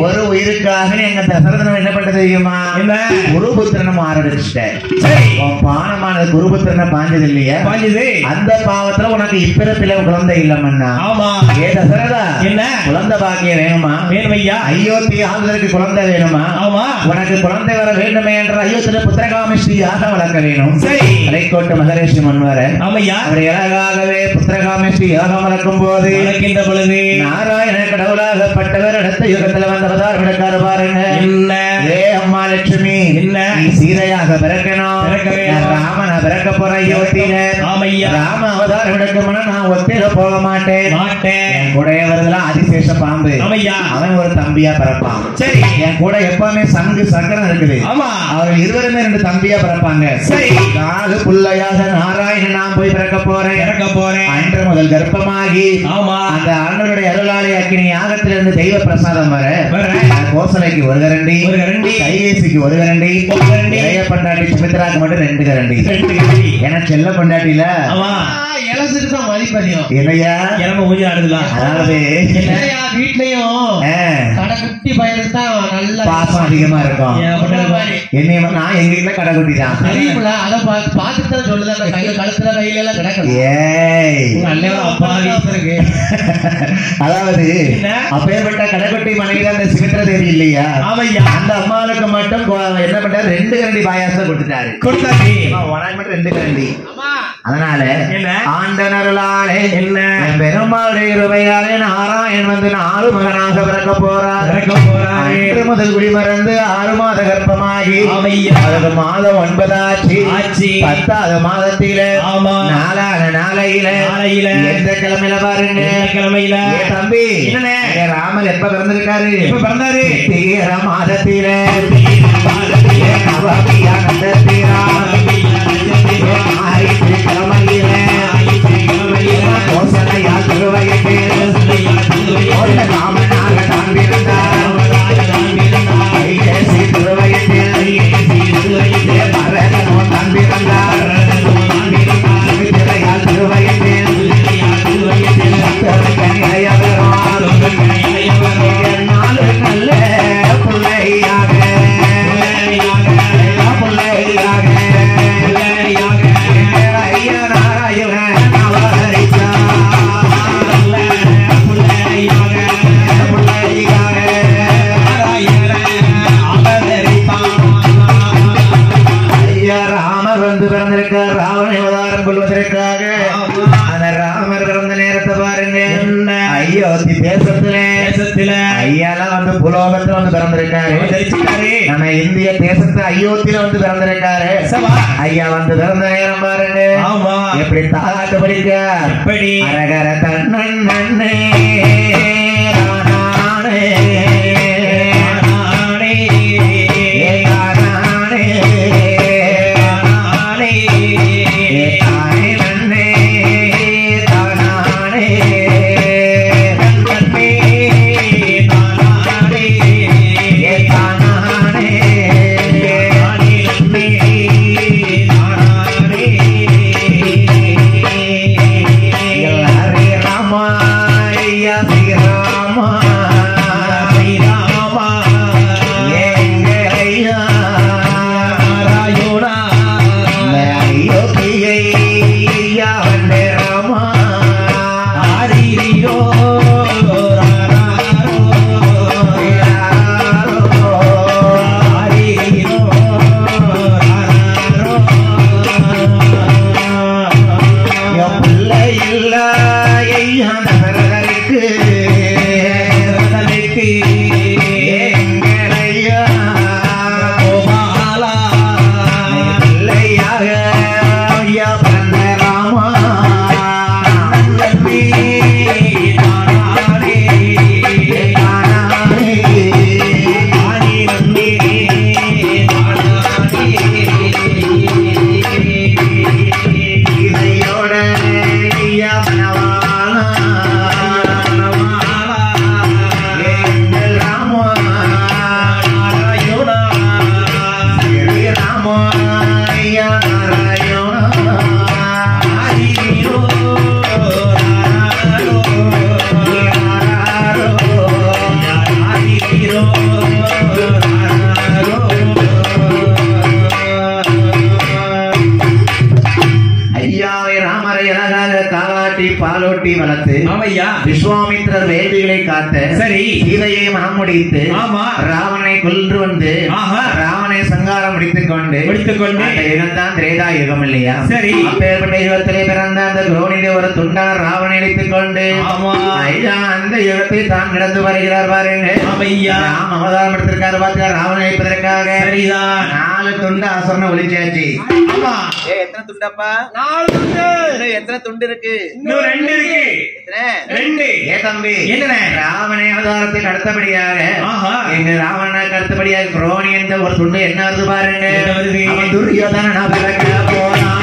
ஒரு உயிருக்காக எங்க தசரதன் என்ன பண்றது தெரியுமா என்ன குருபுத்திரனை மாரடிச்சிட்டேன் சரி பானமானது குருபுத்திரனை பாஞ்சது இல்லையா பாஞ்சது அந்த பாவத்துல உனக்கு இப்பிறப்பில குழந்தை இல்ல மன்னா ஆமா ஏ தசரதா என்ன குழந்தை பாக்கியம் வேணுமா? வேணும் ஐயா. அயோத்தி ஆளுநருக்கு குழந்தை வேணுமா? ஆமா. உனக்கு குழந்தை வர வேண்டுமே என்ற அயோத்தியில புத்திரகாமேஷ்டியாக வளர்க்க வேணும். சரி. கரைக்கோட்டு மகரிஷி முன்வர ஆமையா அவர் அழகாகவே புத்திரகாமேஷ்டி யாகம் வளர்க்கும் போது வளர்க்கின்ற பொழுது நாராயண கடவுளாகப்பட்டவர் அடுத்த யுகத்துல வந்த அவதாரம் எடுக்காரு பாருங்க. என்ன ஏ அம்மா லட்சுமி, என்ன நீ சீதையாக பிறக்கணும். பிறக்க வேணும். ராமன பிறக்க போற அயோத்தியில ஆமையா. ராம அவதாரம் எடுக்கணும்னா நான் ஒத்தையில போக மாட்டேன். என் கூட வருதெல்லாம் அதிசேஷ பாம்பு. ஆமையா. அவன் ஒரு தம்பியா பிறப்பான். சரி. என் கூட எப்பவுமே சங்கு சக்கரம் இருக்குது. ஆமா. அவர்கள் இருவருமே 2 தம்பியா பிறப்பாங்க. சரி. 4 புள்ளையாக நாராயணன் நான் போய் பிறக்க போறேன். அன்று முதல் கர்ப்பமாகி ஆமா அந்த அண்ணனுடைய அருளாளி அக்கினி யாகத்திலிருந்து தெய்வ பிரசாதம் வர கோசலைக்கு 1 கரண்டி, கைகேசிக்கு 1 கரண்டி, இளைய பண்டாட்டி சுமித்ராக்கு மட்டும் 2 கரண்டி. ஏன்னா செல்ல பண்டாட்டில இலசுக்கு தான் மதிப்பதியம். என்னையா இளம ஊஞ்சி ஆடுதுலாம். அதாவது வீட்லயும் கடைக்குட்டி பையனுக்கு தான் நல்ல பாசம் அதிகமா இருக்கும். என்னைய நான் எங்க வீட்டுல கடைக்குட்டி தான். அதை பார்த்துட்டு தான் சொல்லுது. அந்த கையில கழுத்துல கையில எல்லாம் கிடக்குது. அதாவது அப்பேற்பட்ட கடைக்குட்டி மனைவி அந்த சுமித்ரா தேவி இல்லையா? அந்த அம்மாவுக்கு மட்டும் என்ன பண்றாரு, 2 கரண்டி பாயாசம் கொடுத்துட்டாரு. மட்டும் 2 கரண்டி. அதனால ஆண்டனருளாலே என்ன பெருமாளுடைய இருவையாலே நாராயணன் வந்து 4 மகனாக பிறக்க போறார். அன்று முதல் குடிமறந்து 6 மாத கர்ப்பமாகி அது மாதம் 9 ஆச்சு. 10வது மாதத்தில 4ஆவது நாளையில எந்த கிழமையில பாருங்க, கிழமையில தம்பி ராமர் எப்ப பிறந்திருக்காரு? பிறந்தாரு மாதத்தில கோசலையால் திருவயத்தில் ராமனாக தான் பிறந்தார். திருவயத்தில் மரகனோ தான் பிறந்தார். திருவயத்தில் நல்ல பிள்ளையாக ராவண அவதாரம் கொள்வதற்காக அந்த ராமர் பிறந்த நேரத்தை பாருங்க. அயோத்தி தேசத்துல ஐயாலாம் வந்து புலோகத்துல வந்து பிறந்திருக்காரு. நம்ம இந்திய தேசத்துல அயோத்தியில வந்து பிறந்திருக்காரு. ஐயா வந்து பிறந்த நேரம் பாருங்க. எப்படி தாலாட்டு படிக்க அரகர தன்னன் நன்னே விஸ்வாமித்திரர் வேள்விகளை காத்த சரி சீதையை மனம் முடித்து ஆமா ராவணனை கொன்று வந்து ராவணனை சங்காரம் முடித்துக் கொண்டு அந்த யுகம்தான் திரேதா யுகம் இல்லையா? சரி அப்பேற்பட்ட யுகத்திலே பிறந்த அந்த துரோணிலே ஒரு துண்டான ராவணனை அழித்துக் கொண்டு ஐயா அந்த யுகத்தை தான் நடந்து வருகிறார் பாருங்க. ராம் அவதாரம் எடுத்திருக்காரு பாத்தீங்க ராவணனை அழிப்பதற்காக. சரிதான் 4 துண்டு அசுரனை ஒளிச்சாச்சு. ஆமா எத்தனை துண்டாப்பா? 4 துண்டு. எத்தனை துண்டு இருக்கு? இன்னும் 2 இருக்கு. எத்தனை? 2. ஏ தம்பி என்ன ராவணனை அவதாரத்துக்கு அடுத்தபடியாக எங்க ராவணனுக்கு அடுத்தபடியாக துரோணி என்ற ஒரு துண்டு என்ன வருது பாருங்க. அவன் துரியோதன பிறக்க போனான்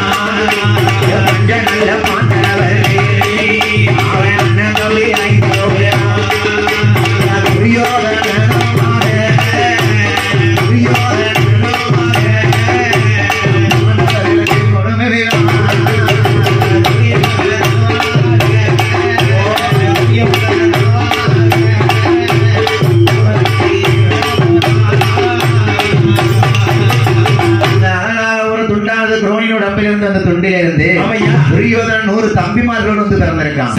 நல்ல பாண்டவர் அவன் அண்ணன் தம்பி துரியோதன அந்த துண்டிலிருந்து துரியோதனன் 100 தம்பிமார்களோடு வந்து பிறந்திருக்கான்.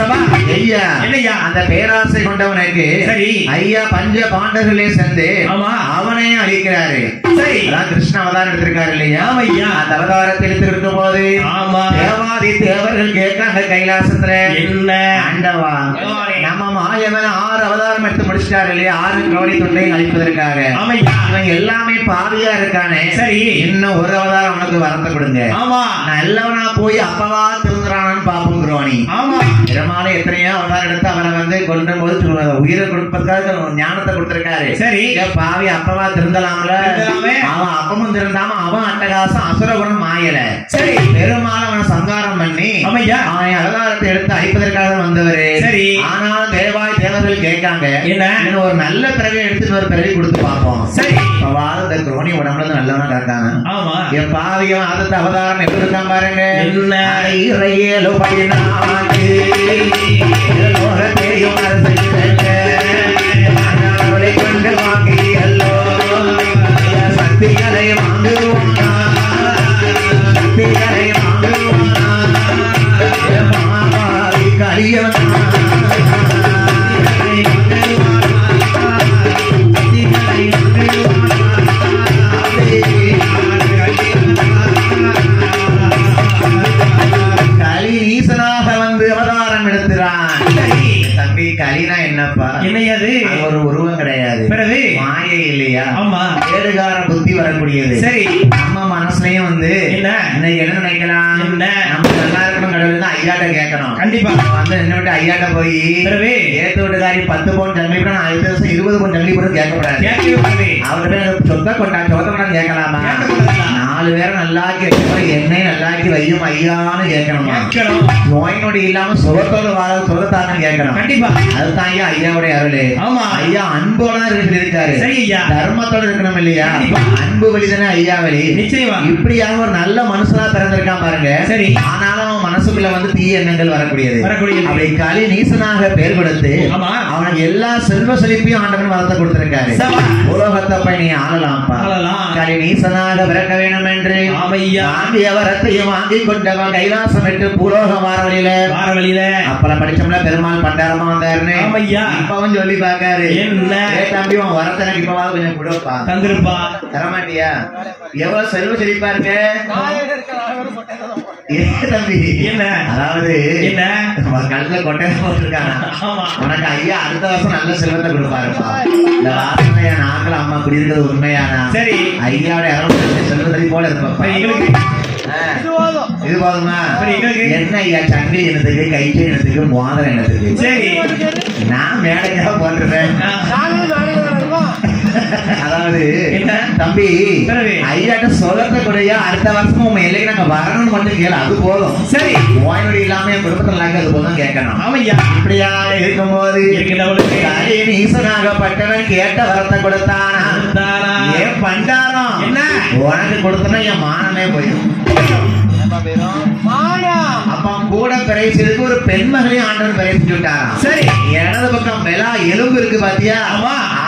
அந்த பேராசை கொண்டவனுக்கு ஐயா பஞ்ச பாண்டவர்களே சேர்ந்து அவனையே அழிக்கிறாரு. கிருஷ்ண அவதாரம் எடுத்திருக்காரு இல்லையா? அந்த அவதாரத்தை எடுத்திருக்கும் போது தேவாதி தேவர்கள் கேட்காங்க கைலாசத்துல என்ன ஆண்டவா நம்ம மாயவன் 6 அவதாரம் எடுத்து முடிச்சிட்டாரு இல்லையா? 6 கோடி துண்டையும் அழிப்பதற்காக. அவன் எல்லாமே பாவியா இருக்கானே, சரி இன்னும் ஒரு அவதாரம் உனக்கு வரத்தை கொடுங்க. நல்லவனா போய் அப்பவா திருந்துறானு பாப்போம் துரோணி. பெருமாளை எத்தனையோ அவதாரம் எடுத்து அவனை வந்து கொல்லும் போது உயிரை கொடுப்பதற்காக ஞானத்தை கொடுத்திருக்காரு. சரி பாவி அப்பவா திருந்தலாம்ல. அவன் அப்பமும் திருந்தாம அவன் அட்டகாசம் அசுரகுணம் மாயல. சரி பெருமாள் அவனை சங்காரம் பண்ணி அவன் அவதாரத்தை எடுத்து அழிப்பதற்காக வந்தவரு. சரி ஆனாலும் தேவாய் தேவர்கள் கேட்காங்க என்ன ஒரு நல்ல பிறவை எடுத்து ஒரு பிறவி கொடுத்து பார்ப்போம். சரி இந்த துரோணி உடம்புல நல்லவனா இருக்காங்க. என் பாவியம் அடுத்த அவதாரம் எப்படி இருக்கான் பாருங்க. தெரியும் கொண்டு வாங்கி அல்லோ சக்திகளை வாங்குவானா சக்திகளை வாங்குவானா கலியவனா கலினா என்னப்பா? என்னையாது ஒரு உருவம் கிடையாது, மாயை இல்லையா? ஆமா ஏடுகார புத்தி வரக்கூடியது. சரி நம்ம மனசுலயும் வந்து இன்னைக்கு என்ன நினைக்கலாம், நம்ம நல்லா இருக்கணும் கடவுள் தான் ஐயாட்ட கேட்கணும். கண்டிப்பா வந்து என்ன ஐயாட்ட போய் ஏத்து வீட்டுக்காரி 10 பவுன் ஜங்கலி கூட 20 பவுன் ஜங்கலி கூட கேட்கக்கூடாது. அவர்கிட்ட சொத்த கொண்டா சொத்த கேட்கலாமா? 4 பேரை நல்லாக்கி வைக்க என்னை நல்லாக்கி வையும் ஐயான்னு கேட்கணுமா? நோய் நொடி இல்லாம சுகத்தோடு வாழ சுகத்தான்னு கேட்கணும். கண்டிப்பா அதுதான் ஐயா ஐயாவுடைய அருளே. ஆமா ஐயா அன்போட இருக்காரு. சரி ஐயா தர்மத்தோட இருக்கணும் இல்லையா? அன்பு வழிதானே ஐயா வழி. நிச்சயமா இப்படியாக ஒரு நல்ல மனுஷனா பிறந்திருக்கான் பாருங்க. சரி ஆனாலும் மனசுக்குள்ள வந்து தீய எண்ணங்கள் வரக்கூடியது. அப்படி கலி நீசனாக பேர் கொடுத்து அவனுக்கு எல்லா செல்வ செழிப்பையும் ஆண்டவன் வரத்தை கொடுத்திருக்காரு. உலகத்தை போய் நீ ஆளலாம்ப்பா. கலி நீசனாக பிறக்க வேண்டும் என்று வாங்கிய வரத்தையும் வாங்கி கொண்டவன் கைலாசம் விட்டு பூலோகம் வார வழியில அப்பெல்லாம் படிச்சோம்ல பெருமாள் பண்டாரமா வந்தாருன்னு இப்பவும் சொல்லி பாக்காரு. தம்பி உன் வரத்தை எனக்கு இப்பவாது கொஞ்சம் கொடுப்பா தந்துருப்பா தரமாட்டியா? எவ்வளவு செல்வ செழிப்பா இருக்க தம்பி. என்ன அதாவது என்ன கழுத்துல கொட்டையை போட்டிருக்காங்க. உனக்கு ஐயா அடுத்த வருஷம் நல்ல செல்வத்தை கொடுப்பாருப்பா. இந்த வாசனையா நாங்கள் அம்மா குடியிருக்கிறது உண்மையானா? சரி ஐயாவுடைய செல்வத்தை போல இருப்பா. இது போதுமா? என்ன ஐயா சங்கிலி என்னத்துக்கு கைச்சை என்னத்துக்கு மோதிரம் என்னத்துக்கு? சரி நான் மேடைக்காக போட்டுறேன். அதாவது தம்பி ஐயாட்ட சொல்லத்தை கூடயா அடுத்த வருஷம் உங்க எல்லைக்கு நாங்க வரணும்னு மட்டும் கேளு, அது போதும். சரி நோய் நொடி இல்லாம என் குடும்பத்தில் அது போதும் கேட்கணும். ஆமையா இப்படியா இருக்கும்போது ஈசனாகப்பட்டவன் கேட்ட வரத்தை கொடுத்தானா? ஏன் பண்டாரம் என்ன உனக்கு கொடுத்தனா என் மானமே போயிடும். அப்ப கூட பிரைச்சதுக்கு ஒரு பெண்மகளையும் ஆண்டவன் பிரைச்சு விட்டாராம். சரி இடது பக்கம் வெலா எலும்பு இருக்கு பாத்தியா?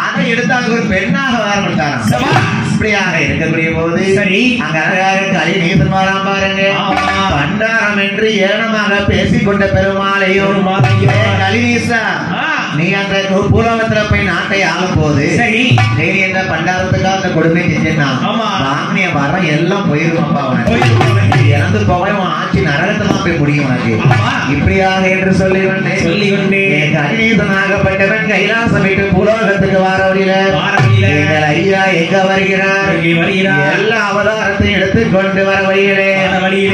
அதை எடுத்து அங்க ஒரு பெண்ணாக ஆரம்பித்தாராம். இப்படியாக இருக்கக்கூடிய போது சரி. அங்க அழகாக கலிநீசன் வரான் பாருங்க. பண்டாரம் என்று ஏனமாக பேசிக்கொண்ட பெருமாளையும் கலிநீசா நீ அந்த பூலோகத்துல போய் நாட்டை ஆளும் போது சரி. நீ இந்த பண்டாரத்துக்காக அந்த கொடுமை செஞ்சா வாங்கிய வரம் எல்லாம் போயிருவாப்பா உனக்கு. இறந்து போக உன் ஆட்சி நரகத்தமா போய் முடியும் உனக்கு. இப்படியாக என்று சொல்லி கலிநீசனாகப்பட்டவன் கைலாசம் விட்டு பூலோகத்துக்கு வார வழியில எங்கள் ஐயா எங்க வருகிறார்? எல்லா அவதாரத்தையும் எடுத்துக்கொண்டு வர வழியிலே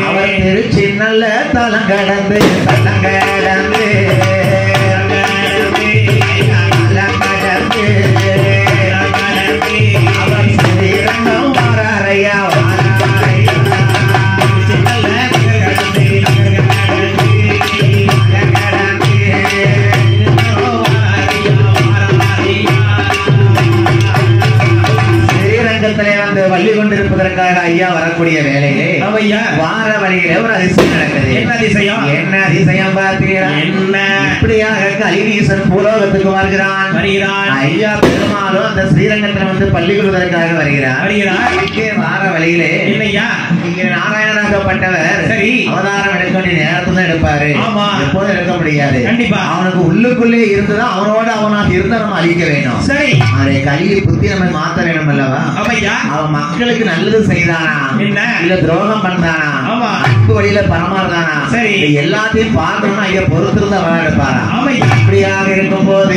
அவர் திருச்சி நல்ல தலம் கடந்து அவர் ஸ்ரீரங்கம் வாராரையா வந்து வள்ளி கொண்டிருப்பதற்காக ஐயா வரக்கூடிய வேலையிலே வார வழியிலே ஒரு அதிசயம் நடக்குது. என்ன அதிசயம் பார்த்தீங்களா? இப்படியாக கலிநீசன் பூலோகத்துக்கு வருகிறான். ஐயா பெருமாளும் அந்த ஸ்ரீரங்கத்தில் வந்து பள்ளி கொள்வதற்காக வருகிறார். வார வழியிலே இங்க நாராயணனாகப்பட்டவர் அவதாரம் எடுக்க வேண்டிய நேரத்துல எடுப்பாரு. எப்போதும் எடுக்க முடியாது. அவனுக்கு உள்ளுக்குள்ளே இருந்துதான் அவனோட அவனாக இருந்தா நம்ம அழிக்க வேணும். அதை கலியை புத்தி நம்ம மாத்த வேணும் அல்லவா? அவன் மக்களுக்கு நல்லது செய்தானா இல்ல துரோகம் பண்ணானா அன்பு வழியில பரமாறுதானா எல்லாத்தையும் பார்க்கணும்னா ஐயா பொறுத்திருந்து அவன் எடுப்பாரா? இப்படியாக இருக்கும் போது